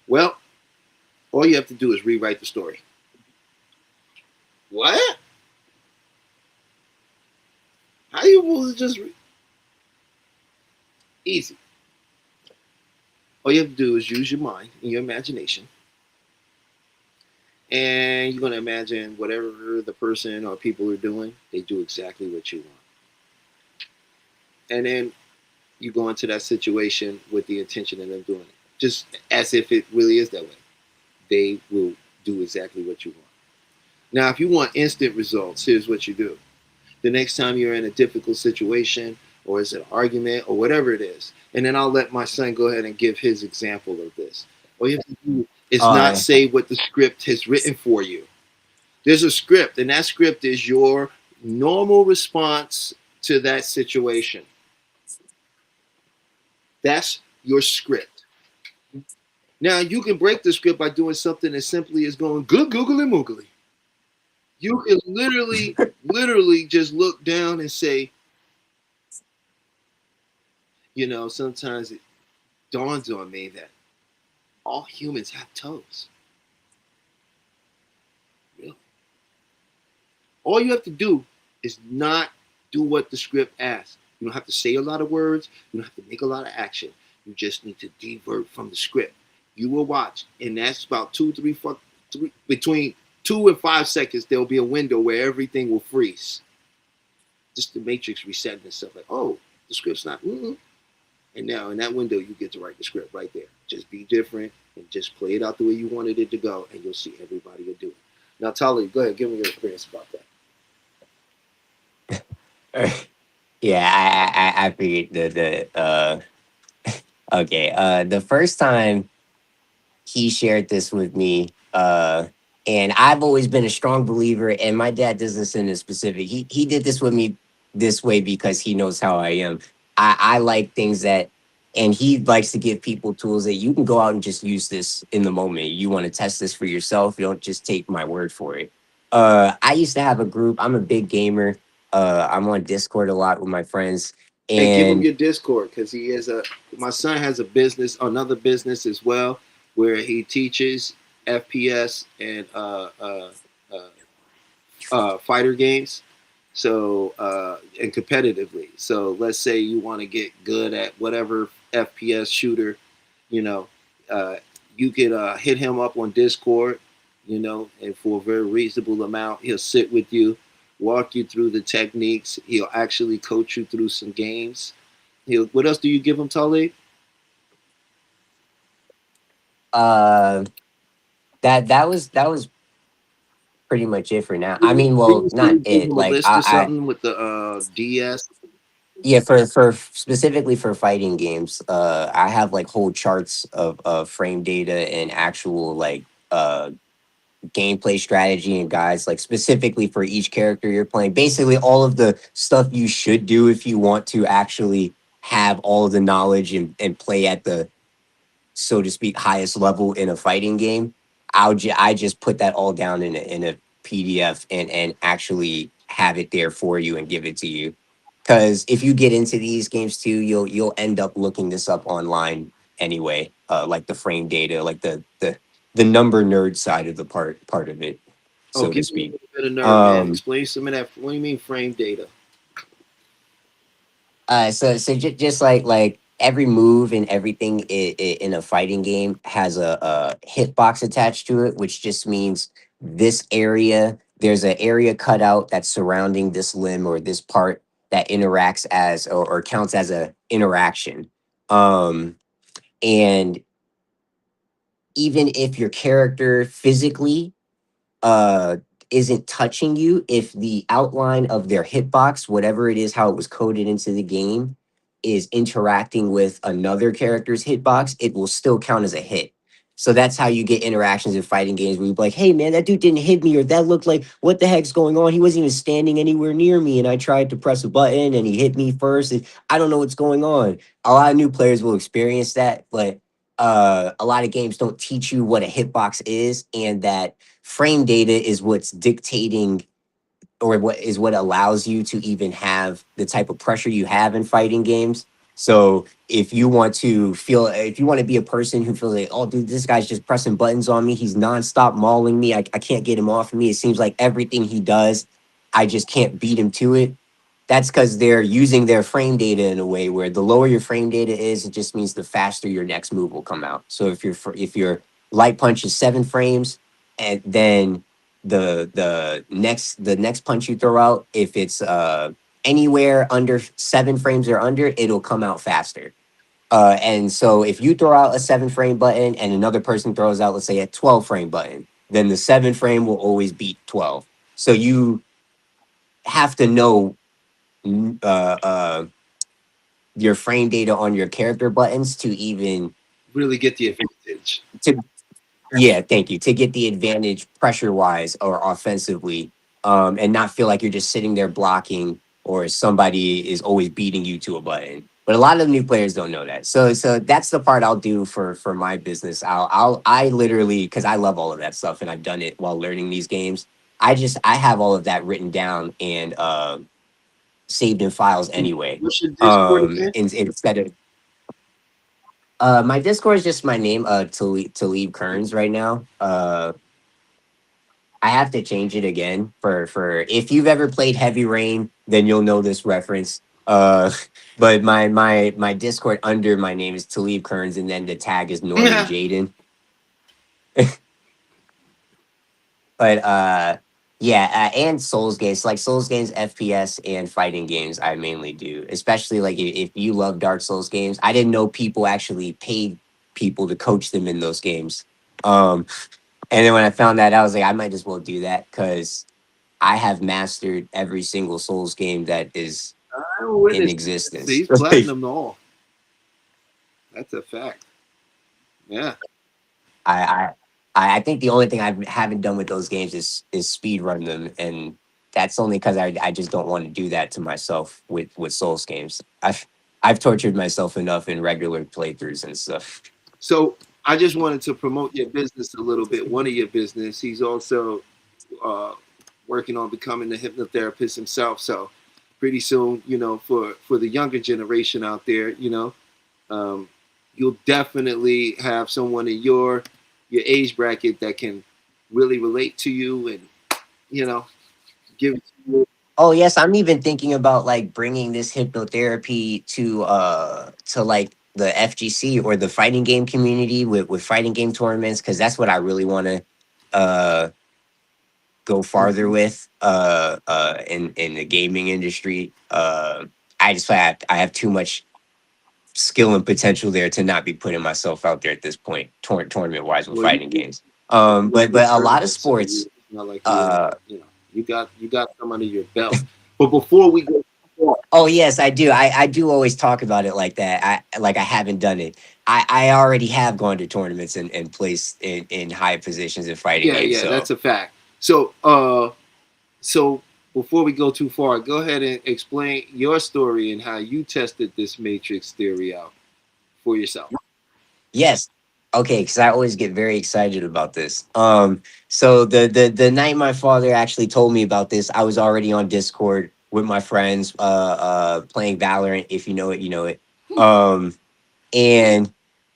Well, all you have to do is rewrite the story. What? How you will just easy. All you have to do is use your mind and your imagination. And you're going to imagine whatever the person or people are doing, they do exactly what you want. And then you go into that situation with the intention of them doing it, just as if it really is that way. They will do exactly what you want. Now, if you want instant results, here's what you do. The next time you're in a difficult situation, or is it an argument, or whatever it is, and then I'll let my son go ahead and give his example of this. All you have to do is not say what the script has written for you. There's a script, and that script is your normal response to that situation. That's your script. Now, you can break the script by doing something as simply as going, good googly moogly. You can literally just look down and say, sometimes it dawns on me that all humans have toes. Really? All you have to do is not do what the script asks. You don't have to say a lot of words. You don't have to make a lot of action. You just need to divert from the script. You will watch, and that's about between 2 and 5 seconds, there'll be a window where everything will freeze. Just the matrix resetting itself. Like, oh, the script's not. And now in that window, you get to write the script right there. Just be different and just play it out the way you wanted it to go, and you'll see everybody will do it. Now, Tali, go ahead. Give me your experience about that. Yeah, I figured the okay. The first time he shared this with me. And I've always been a strong believer, and my dad does this in a specific. He did this with me this way because he knows how I am. I like things that, and he likes to give people tools that you can go out and just use this in the moment. You want to test this for yourself. You don't just take my word for it. I used to have a group. I'm a big gamer. I'm on Discord a lot with my friends, Hey, give him and your Discord because he is a. My son has a business, another business as well, where he teaches FPS and uh, fighter games. So and competitively. So let's say you want to get good at whatever FPS shooter, you know, uh, you could hit him up on Discord, and for a very reasonable amount, he'll sit with you, walk you through the techniques. He'll actually coach you through some games. What else do you give him, Talib? uh, that was pretty much it for now. I mean, Didn't well, you say not you gave it. him a Like list or I something with the DS? yeah, for specifically for fighting games, I have like whole charts of frame data and actual like gameplay strategy and guides, like specifically for each character you're playing. Basically, all of the stuff you should do if you want to actually have all of the knowledge and play at the, so to speak, highest level in a fighting game. I just put that all down in a PDF and actually have it there for you and give it to you. Because if you get into these games too, you'll end up looking this up online anyway. Like the frame data, like the number nerd side of the part of it, Oh, so to give me a speak. little bit of nerve, man. Um, Explain some of that. What do you mean frame data? just like every move and everything in a fighting game has a hitbox attached to it, which just means this area. There's an area cut out that's surrounding this limb or this part that interacts as or counts as a interaction. Um, and even if your character physically uh isn't touching you, if the outline of their hitbox, whatever it is, how it was coded into the game, is interacting with another character's hitbox, it will still count as a hit. So that's how you get interactions in fighting games where you're like, hey man, that dude didn't hit me, or that looked like, what the heck's going on? He wasn't even standing anywhere near me, and I tried to press a button and he hit me first. And I don't know what's going on. A lot of new players will experience that, but a lot of games don't teach you what a hitbox is, and that frame data is what's dictating or what allows you to even have the type of pressure you have in fighting games. So if you want to be a person who feels like, oh dude, this guy's just pressing buttons on me, he's nonstop mauling me, I can't get him off of me, it seems like everything he does, I just can't beat him to it. That's because they're using their frame data in a way where the lower your frame data is, it just means the faster your next move will come out. So if your light punch is 7 frames, and then the next punch you throw out, if it's anywhere under 7 frames or under, it'll come out faster. And so if you throw out a 7 frame button and another person throws out, let's say, a 12 frame button, then the 7 frame will always beat 12. So you have to know your frame data on your character buttons to even Really get the advantage. to yeah, thank you, to get the advantage pressure wise or offensively, and not feel like you're just sitting there blocking or somebody is always beating you to a button. But a lot of new players don't know that. So that's the part I'll do for my business. I literally, because I love all of that stuff and I've done it while learning these games. I have all of that written down and saved in files anyway. What's your Discord again? Instead of my Discord is just my name, to leave Kearns right now. I have to change it again for if you've ever played Heavy Rain, then you'll know this reference. But my Discord under my name is Talib Kearns, and then the tag is Norman Jaden. But yeah, and Souls games, like Souls games, FPS, and fighting games, I mainly do. Especially like if you love Dark Souls games, I didn't know people actually paid people to coach them in those games. And then when I found that, I was like, I might as well do that because I have mastered every single Souls game that is I will in witness. existence. He's platinum all. That's a fact. Yeah. I, I I think the only thing I haven't done with those games is speed run them, and that's only because I just don't want to do that to myself with Souls games. I've tortured myself enough in regular playthroughs and stuff. So I just wanted to promote your business a little bit. One of your business. He's also uh, working on becoming a hypnotherapist himself. So pretty soon, for the younger generation out there, um, you'll definitely have someone in your age bracket that can really relate to you and you know give it to you. Oh yes, I'm even thinking about like bringing this hypnotherapy to like the FGC or the fighting game community with fighting game tournaments, because that's what I really want to uh go farther Mhm. with in the gaming industry. I just I have too much skill and potential there to not be putting myself out there at this point, tournament wise with Well, you fighting you games. won But good a lot of tournaments, so sports. it's not like Uh, you got some under your belt. But before we go, oh yes, I do. I do always talk about it like that. I haven't done it. I already have gone to tournaments and placed in high positions in fighting yeah, games. yeah, So that's a fact. So before we go too far, go ahead and explain your story and how you tested this matrix theory out for yourself. yes. Okay, because I always get very excited about this. So the night my father actually told me about this, I was already on Discord with my friends, playing Valorant. If you know it, you know it. And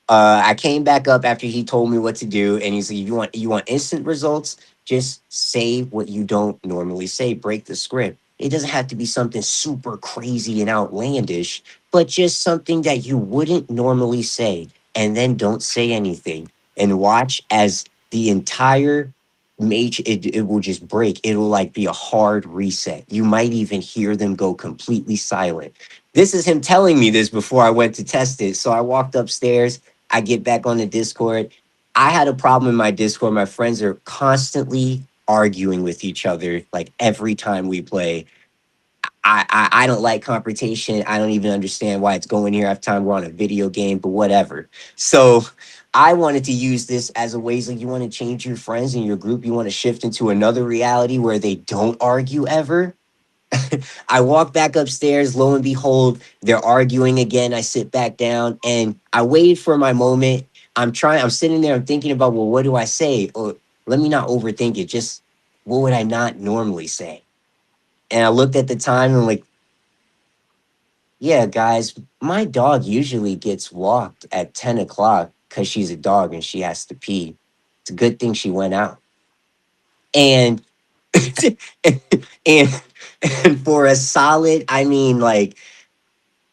I came back up after he told me what to do, and he's like, "You want instant results? Just say what you don't normally say. Break the script. It doesn't have to be something super crazy and outlandish, but just something that you wouldn't normally say, and then don't say anything, and watch as the entire mage it will just break. It will like be a hard reset. You might even hear them go completely silent." This is him telling me this before I went to test it. So I walked upstairs. I get back on the Discord. I had a problem in my Discord. My friends are constantly arguing with each other like every time we play. I don't like confrontation. I don't even understand why it's going here. Half time we're on a video game, but whatever. So I wanted to use this as a ways like you want to change your friends and your group. You want to shift into another reality where they don't argue ever. I walk back upstairs. Lo and behold, they're arguing again. I sit back down and I waited for my moment. I'm sitting there. I'm thinking about, well, what do I say? Or let me not overthink it. Just what would I not normally say? And I looked at the time and I'm like, yeah, guys, my dog usually gets walked at 10 o'clock because she's a dog and she has to pee. It's a good thing she went out. And and and for a solid, I mean, like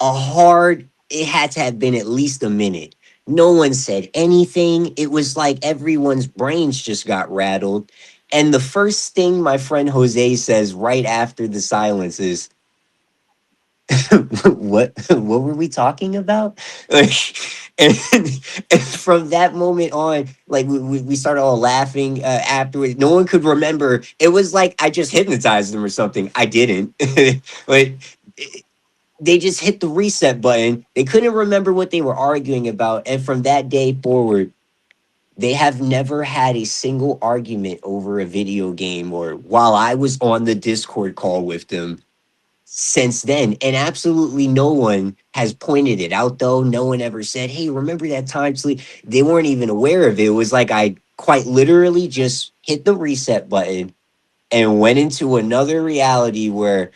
a hard, it had to have been at least a minute. No one said anything. It was like everyone's brains just got rattled. And the first thing my friend Jose says right after the silence is, what were we talking about? Like, and, and from that moment on, like we started all laughing afterwards. No one could remember. It was like I just hypnotized them or something. I didn't. But they just hit the reset button. They couldn't remember what they were arguing about. And from that day forward, they have never had a single argument over a video game or while I was on the Discord call with them since then. And absolutely no one has pointed it out, though. No one ever said, hey, remember that time? They weren't even aware of it. It was like I quite literally just hit the reset button and went into another reality where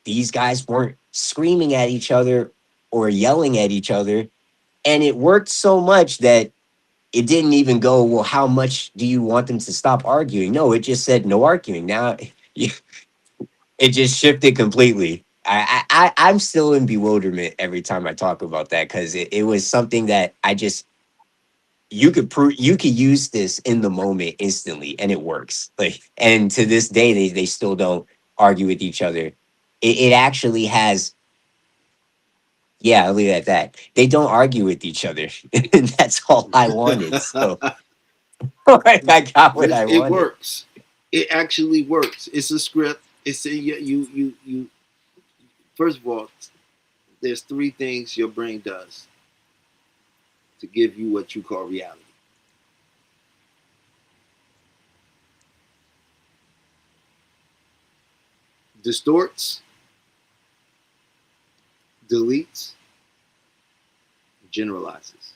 these guys weren't screaming at each other or yelling at each other. And it worked so much that it didn't even go, well, how much do you want them to stop arguing? No, it just said no arguing. Now it just shifted completely. I'm still in bewilderment every time I talk about that because it was something that I just you could use this in the moment instantly and it works. Like, and to this day they still don't argue with each other. It actually has. Yeah, I'll leave it at that. They don't argue with each other. And that's all I wanted. So I got what I It wanted. works. It actually works. It's a script. It's a, you. First of all, there's three things your brain does to give you what you call reality. Distorts, deletes, generalizes.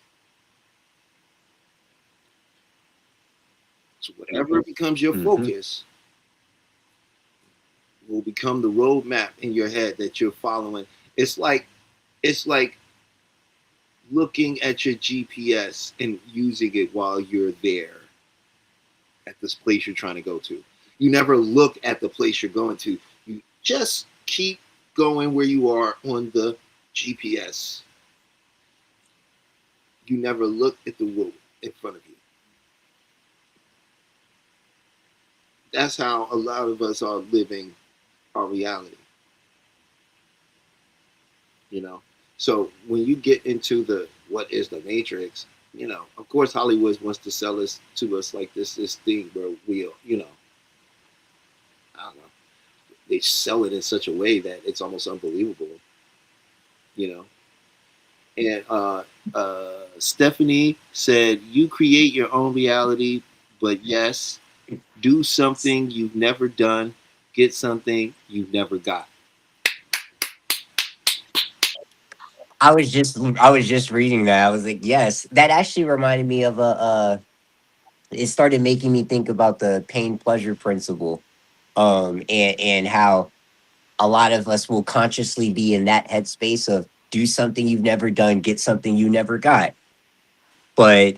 So whatever becomes your Mm-hmm. focus will become the roadmap in your head that you're following. It's like looking at your GPS and using it while you're there at this place you're trying to go to. You never look at the place you're going to. You just keep going where you are on the GPS. You never look at the road in front of you. That's how a lot of us are living our reality, you know. So when you get into the what is the matrix, of course Hollywood wants to sell us to us like this thing where we, I don't know, they sell it in such a way that it's almost unbelievable, you know. And Stephanie said, "You create your own reality, but yes, do something you've never done, get something you've never got." I was just reading that. I was like, yes, that actually reminded me of a. It started making me think about the pain pleasure principle, and how a lot of us will consciously be in that headspace of do something you've never done, get something you never got. But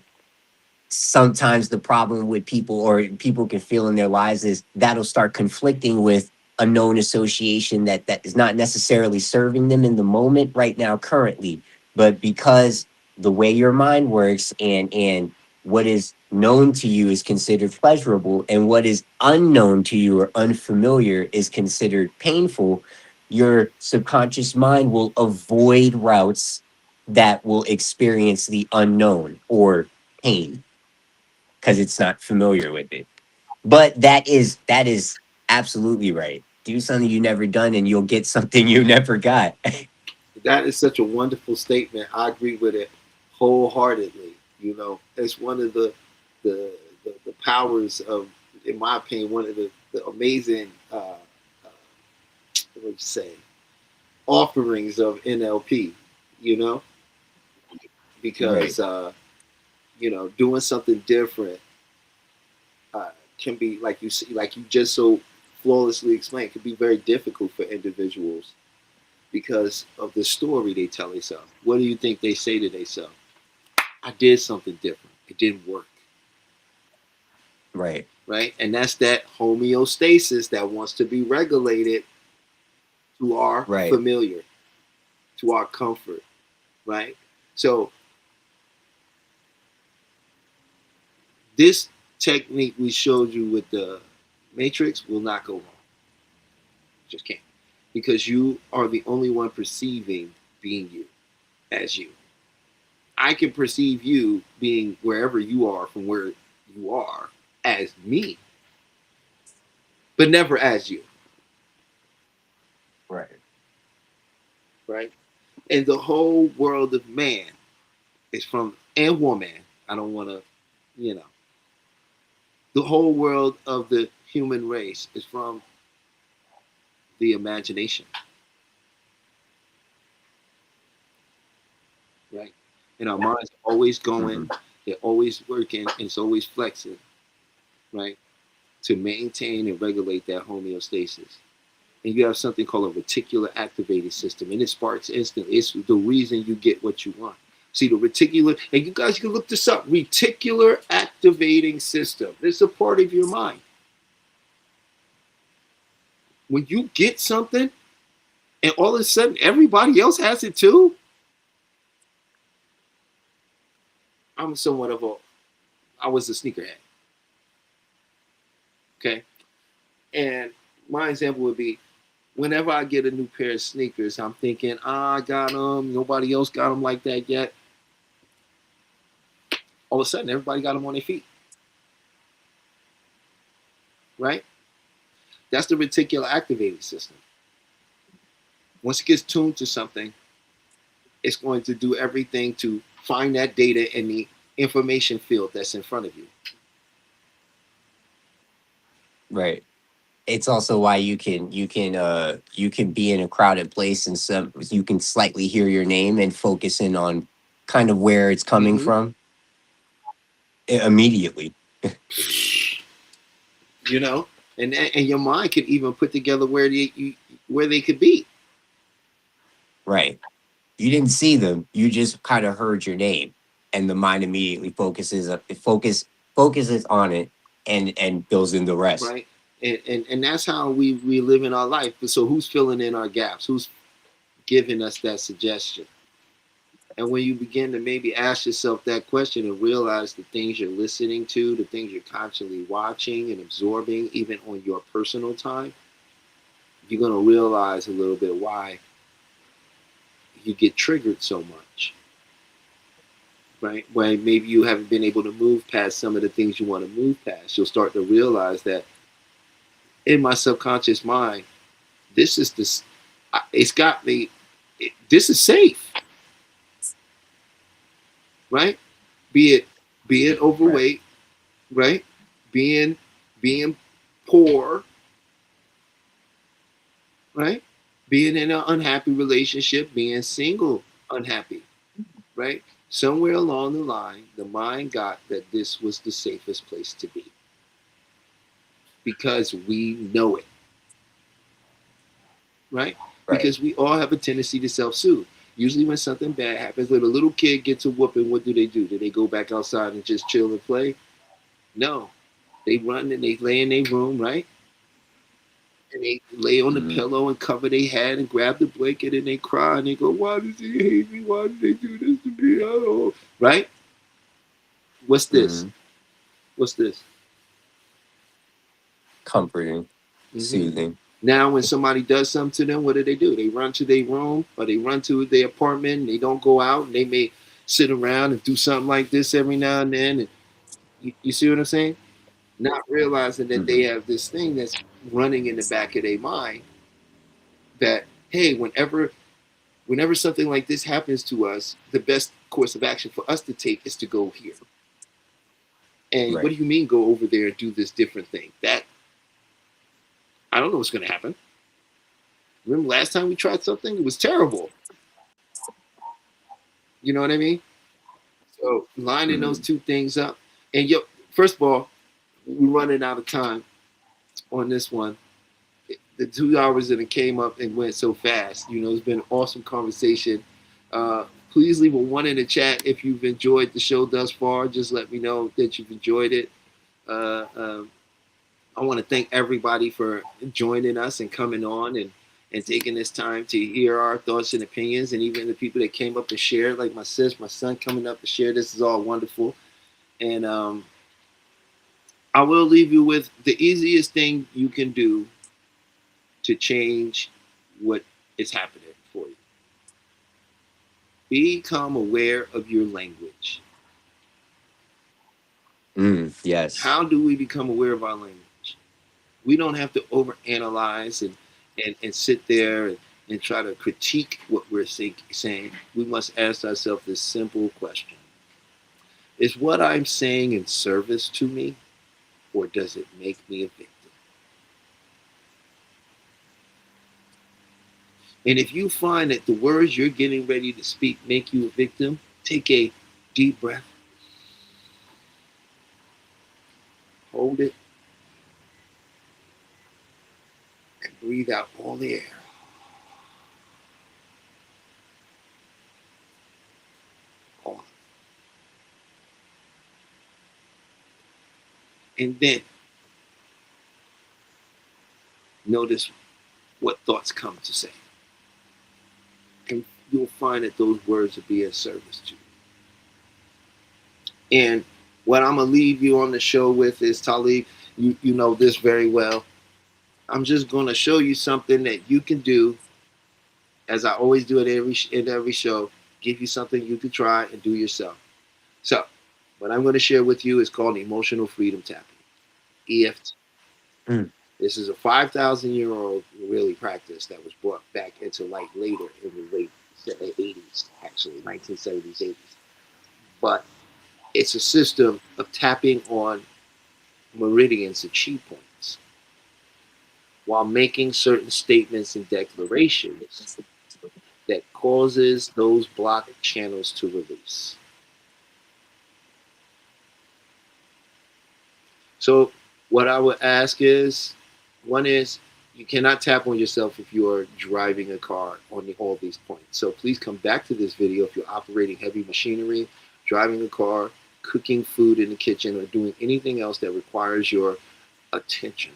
sometimes the problem with people or people can feel in their lives is that'll start conflicting with a known association that is not necessarily serving them in the moment right now currently, but because the way your mind works and what is known to you is considered pleasurable and what is unknown to you or unfamiliar is considered painful, your subconscious mind will avoid routes that will experience the unknown or pain because it's not familiar with it. But that is absolutely right. Do something you never done and you'll get something you never got. That is such a wonderful statement. I agree with it wholeheartedly. It's one of the powers of, in my opinion, one of the amazing, what would you say, offerings of NLP. You know, Right. because doing something different can be, like you see, like you just so flawlessly explained, can be very difficult for individuals because of the story they tell themselves. What do you think they say to themselves? I did something different. It didn't work. Right. Right? And that's that homeostasis that wants to be regulated to our Right. familiar, to our comfort. Right? So this technique we showed you with the matrix will not go wrong. Just can't. Because you are the only one perceiving being you as you. I can perceive you being wherever you are from where you are as me, but never as you. Right. Right? And the whole world of man is from, and woman. I don't want to, you know, the whole world of the human race is from the imagination. Right? And our minds are always going, Hmm. they're always working, and it's always flexing, right? To maintain and regulate that homeostasis. And you have something called a reticular activating system, and it sparks instantly. It's the reason you get what you want. See, the reticular, and you guys can look this up, reticular activating system. It's a part of your mind. When you get something, and all of a sudden everybody else has it too. I'm somewhat of a, I was a sneakerhead. Okay. And my example would be, whenever I get a new pair of sneakers, I'm thinking, I got them. Nobody else got them like that yet. All of a sudden, everybody got them on their feet, right? That's the reticular activating system. Once it gets tuned to something, it's going to do everything to find that data in the information field that's in front of you. Right. It's also why you can be in a crowded place and some you can slightly hear your name and focus in on kind of where it's coming Mm-hmm. from immediately. You know, and your mind can even put together where they could be. Right. You didn't see them. You just kind of heard your name, and the mind immediately focuses on it and fills in the rest. Right. And that's how we live in our life. So who's filling in our gaps? Who's giving us that suggestion? And when you begin to maybe ask yourself that question and realize the things you're listening to, the things you're constantly watching and absorbing, even on your personal time, you're going to realize a little bit why you get triggered so much. Right? Why maybe you haven't been able to move past some of the things you want to move past. You'll start to realize that in my subconscious mind, this is this. It's got me. This is safe, right? Be it being Right. overweight, right? Being being poor, right? Being in an unhappy relationship, being single, unhappy, right? Somewhere along the line, the mind got that this was the safest place to be because we know it, right? Right. Because we all have a tendency to self-soothe. Usually, when something bad happens, when a little kid gets a whooping, what do? Do they go back outside and just chill and play? No, they run and they lay in their room, right? And they lay on the Mm-hmm. pillow and cover their head and grab the blanket and they cry and they go, "Why does he hate me? Why did they do this to me?" Oh, right? What's this? Mm-hmm. What's this? Comforting, Mm-hmm. soothing. Now, when somebody does something to them, what do? They run to their room or they run to their apartment and they don't go out and they may sit around and do something like this every now and then. And you see what I'm saying? Not realizing that they Mm-hmm. have this thing that's running in the back of their mind that, hey, whenever something like this happens to us, the best course of action for us to take is to go here. And what Right. do you mean go over there and do this different thing? That I don't know what's going to happen. Remember last time we tried something? It was terrible. You know what I mean? So lining those Mm-hmm. two things up. And first of all, we're running out of time on this one. The 2 hours that it came up and went so fast. It's been an awesome conversation. Please leave a one in the chat if you've enjoyed the show thus far. Just let me know that you've enjoyed it. Uh, um, I want to thank everybody for joining us and coming on and taking this time to hear our thoughts and opinions, and even the people that came up and shared, like my sis, my son coming up to share. This is all wonderful. And I will leave you with the easiest thing you can do to change what is happening for you. Become aware of your language. Yes. How do we become aware of our language? We don't have to overanalyze and sit there and try to critique what we're saying. We must ask ourselves this simple question: is what I'm saying in service to me, or does it make me a victim? And if you find that the words you're getting ready to speak make you a victim, take a deep breath, hold it, and breathe out all the air. All. And then notice what thoughts come to say. And you'll find that those words will be of service to you. And what I'm going to leave you on the show with is, Talib, you know this very well. I'm just going to show you something that you can do, as I always do at every show, give you something you can try and do yourself. So, what I'm going to share with you is called emotional freedom tapping, EFT. Mm. This is a 5,000-year-old really practice that was brought back into light later in the late 80s, actually, 1970s, 80s. But it's a system of tapping on meridians and chi points while making certain statements and declarations that causes those blocked channels to release. So what I would ask is, one is, you cannot tap on yourself if you are driving a car on all these points. So please come back to this video if you're operating heavy machinery, driving a car, cooking food in the kitchen, or doing anything else that requires your attention.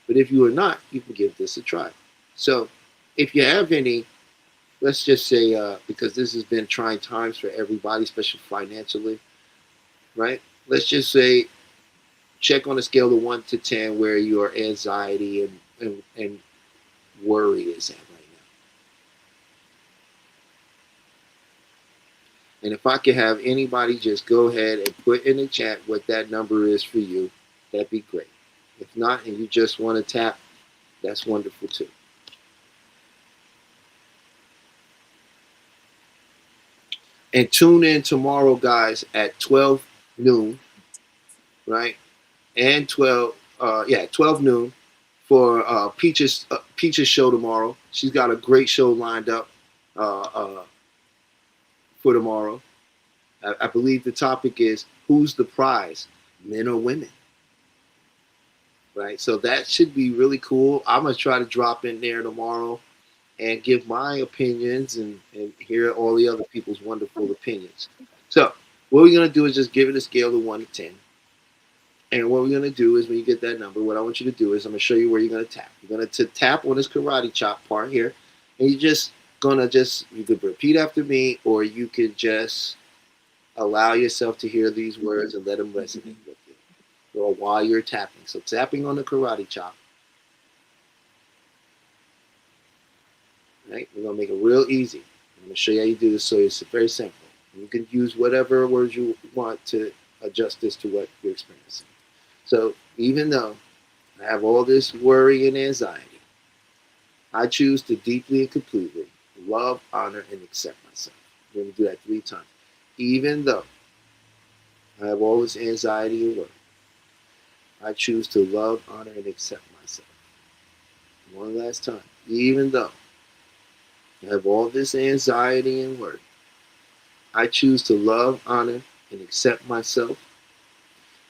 But if you are not, you can give this a try. So if you have any, let's just say, because this has been trying times for everybody, especially financially, right? Let's just say, check on a scale of 1 to 10 where your anxiety and worry is at right now. And if I could have anybody just go ahead and put in the chat what that number is for you, that'd be great. If not, and you just want to tap, that's wonderful too. And tune in tomorrow, guys, at 12 noon, right? And 12 noon for Peach's show tomorrow. She's got a great show lined up for tomorrow. I believe the topic is, who's the prize, men or women? Right? So that should be really cool. I'm going to try to drop in there tomorrow and give my opinions and hear all the other people's wonderful opinions. So what we're going to do is just give it a scale of 1 to 10. And what we're going to do is, when you get that number, what I want you to do is, I'm going to show you where you're going to tap. You're going to tap on this karate chop part here. And you're just going to you could repeat after me, or you could just allow yourself to hear these words and let them resonate with you, or while you're tapping. So tapping on the karate chop. Right? We're going to make it real easy. I'm going to show you how you do this, so it's very simple. You can use whatever words you want to adjust this to what you're experiencing. So even though I have all this worry and anxiety, I choose to deeply and completely love, honor, and accept myself. I'm going to do that 3 times. Even though I have all this anxiety and worry, I choose to love, honor, and accept myself. One last time. Even though I have all this anxiety and worry, I choose to love, honor, and accept myself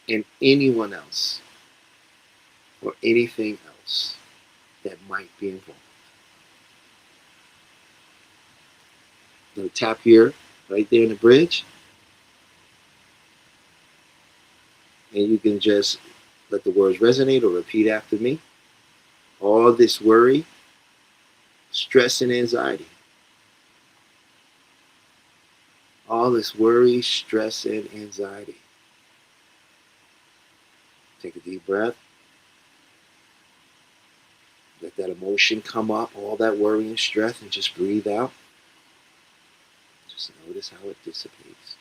and anyone else or anything else that might be involved. I'm going to tap here, right there in the bridge. And you can just let the words resonate or repeat after me. All this worry, stress, and anxiety. All this worry, stress, and anxiety. Take a deep breath. Let that emotion come up, all that worry and stress, and just breathe out. Just notice how it dissipates.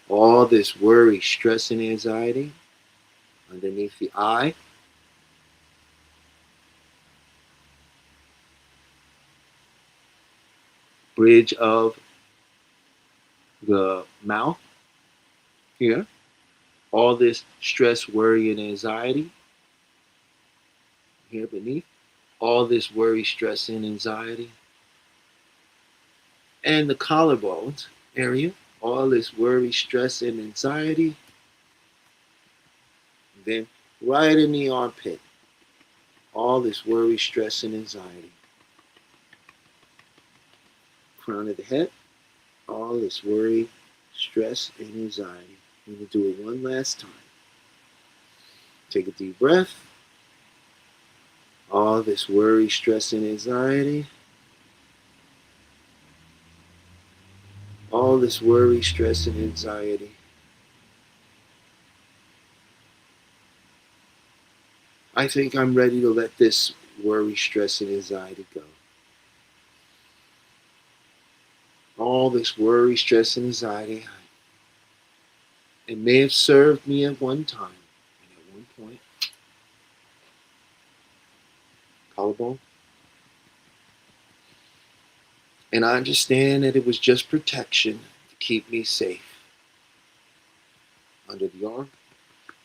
All this worry, stress, and anxiety underneath the eye. Bridge of the mouth here. All this stress, worry, and anxiety here beneath. All this worry, stress, and anxiety. And the collarbones area. All this worry, stress, and anxiety. And then right in the armpit. All this worry, stress, and anxiety. Crown of the head. All this worry, stress, and anxiety. I'm going to do it one last time. Take a deep breath. All this worry, stress, and anxiety. All this worry, stress, and anxiety. I think I'm ready to let this worry, stress, and anxiety go. All this worry, stress, and anxiety. It may have served me at one time and at one point, collarbone. And I understand that it was just protection to keep me safe under the arm,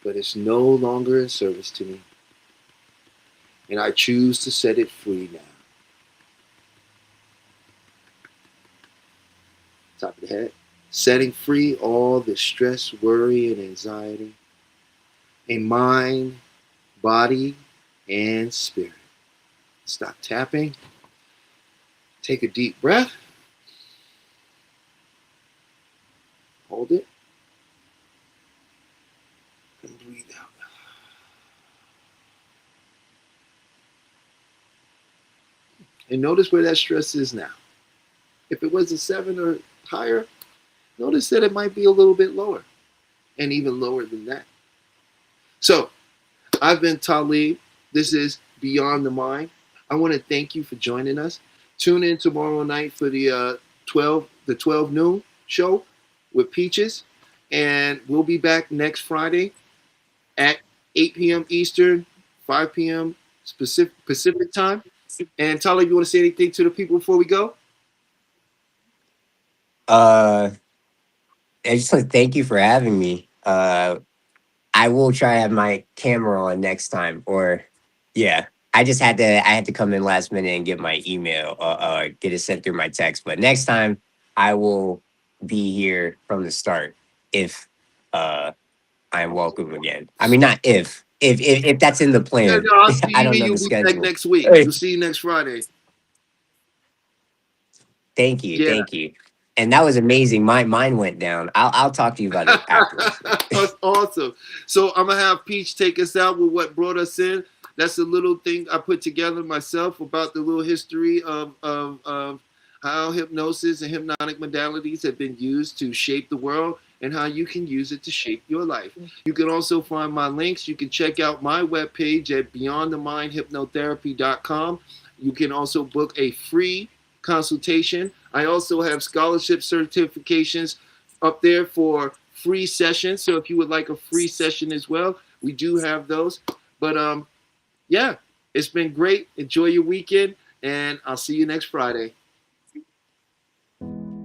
but it's no longer in service to me. And I choose to set it free now. Top of the head. Setting free all the stress, worry, and anxiety in mind, body, and spirit. Stop tapping. Take a deep breath. Hold it. And breathe out. And notice where that stress is now. If it was a 7 or higher, notice that it might be a little bit lower and even lower than that. So, I've been Talib. This is Beyond the Mind. I want to thank you for joining us. Tune in tomorrow night for the 12 noon show with Peaches. And we'll be back next Friday at 8 p.m. Eastern, 5 p.m. Pacific time. And Talib, you want to say anything to the people before we go? I just want to thank you for having me. I will try to have my camera on next time, or yeah. I had to come in last minute and get my email, get it sent through my text. But next time I will be here from the start if I'm welcome again. I mean, not if that's in the plan. Yeah, no, I'll see I you. don't know You'll the be schedule. back next week. We'll see you next Friday. Thank you, Yeah. thank you. And that was amazing. My mind went down. I'll talk to you about it afterwards. That's awesome. So I'm gonna have Peach take us out with what brought us in. That's a little thing I put together myself about the little history of how hypnosis and hypnotic modalities have been used to shape the world and how you can use it to shape your life. You can also find my links. You can check out my webpage at beyondthemindhypnotherapy.com. You can also book a free consultation. I also have scholarship certifications up there for free sessions. So if you would like a free session as well, we do have those. But yeah, it's been great. Enjoy your weekend, and I'll see you next Friday.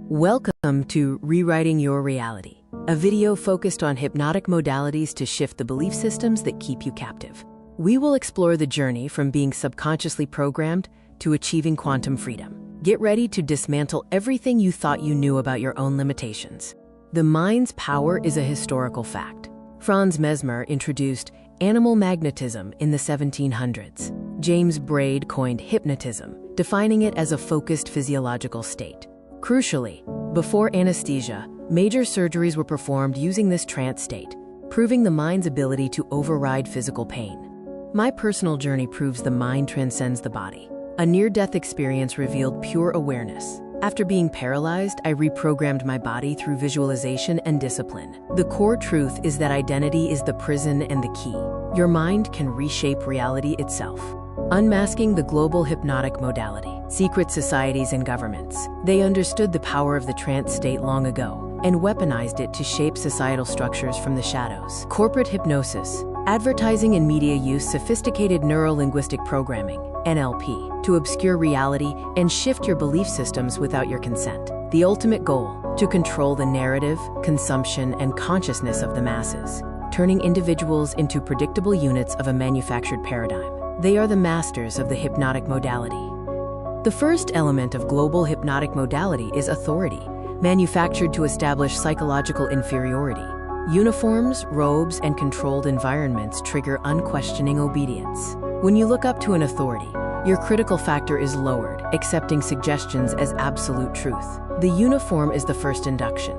Welcome to Rewriting Your Reality, a video focused on hypnotic modalities to shift the belief systems that keep you captive. We will explore the journey from being subconsciously programmed to achieving quantum freedom. Get ready to dismantle everything you thought you knew about your own limitations. The mind's power is a historical fact. Franz Mesmer introduced animal magnetism in the 1700s. James Braid coined hypnotism, defining it as a focused physiological state. Crucially, before anesthesia, major surgeries were performed using this trance state, proving the mind's ability to override physical pain. My personal journey proves the mind transcends the body. A near-death experience revealed pure awareness. After being paralyzed, I reprogrammed my body through visualization and discipline. The core truth is that identity is the prison and the key. Your mind can reshape reality itself. Unmasking the global hypnotic modality. Secret societies and governments. They understood the power of the trance state long ago and weaponized it to shape societal structures from the shadows. Corporate hypnosis. Advertising and media use sophisticated neuro-linguistic programming, NLP, to obscure reality and shift your belief systems without your consent. The ultimate goal, to control the narrative, consumption, and consciousness of the masses, turning individuals into predictable units of a manufactured paradigm. They are the masters of the hypnotic modality. The first element of global hypnotic modality is authority, manufactured to establish psychological inferiority. Uniforms, robes, and controlled environments trigger unquestioning obedience. When you look up to an authority, your critical factor is lowered, accepting suggestions as absolute truth. The uniform is the first induction.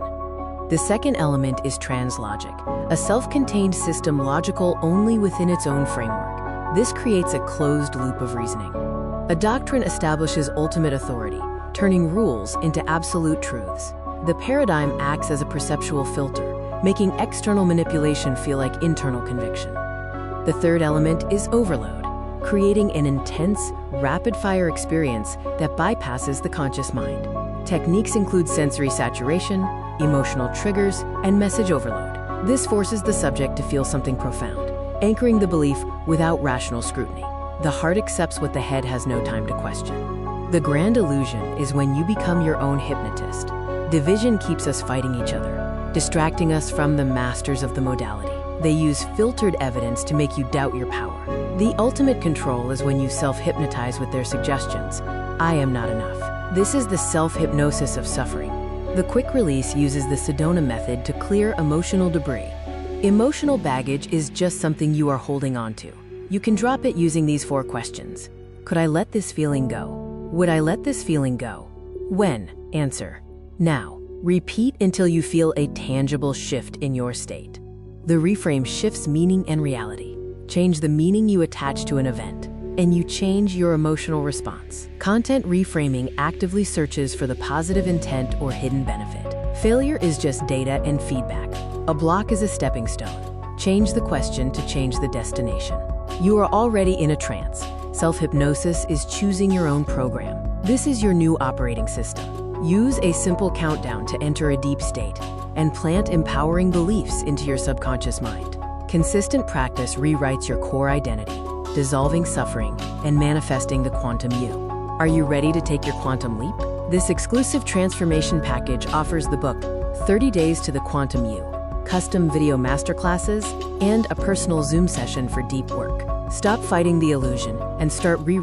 The second element is translogic, a self-contained system logical only within its own framework. This creates a closed loop of reasoning. A doctrine establishes ultimate authority, turning rules into absolute truths. The paradigm acts as a perceptual filter, making external manipulation feel like internal conviction. The third element is overload, creating an intense, rapid-fire experience that bypasses the conscious mind. Techniques include sensory saturation, emotional triggers, and message overload. This forces the subject to feel something profound, anchoring the belief without rational scrutiny. The heart accepts what the head has no time to question. The grand illusion is when you become your own hypnotist. Division keeps us fighting each other, distracting us from the masters of the modality. They use filtered evidence to make you doubt your power. The ultimate control is when you self-hypnotize with their suggestions. I am not enough. This is the self-hypnosis of suffering. The quick release uses the Sedona method to clear emotional debris. Emotional baggage is just something you are holding on to. You can drop it using these 4 questions. Could I let this feeling go? Would I let this feeling go? When? Answer. Now. Repeat until you feel a tangible shift in your state. The reframe shifts meaning and reality. Change the meaning you attach to an event, and you change your emotional response. Content reframing actively searches for the positive intent or hidden benefit. Failure is just data and feedback. A block is a stepping stone. Change the question to change the destination. You are already in a trance. Self-hypnosis is choosing your own program. This is your new operating system. Use a simple countdown to enter a deep state and plant empowering beliefs into your subconscious mind. Consistent practice rewrites your core identity, dissolving suffering and manifesting the quantum you. Are you ready to take your quantum leap? This exclusive transformation package offers the book 30 Days to the Quantum You, custom video masterclasses, and a personal Zoom session for deep work. Stop fighting the illusion and start rewriting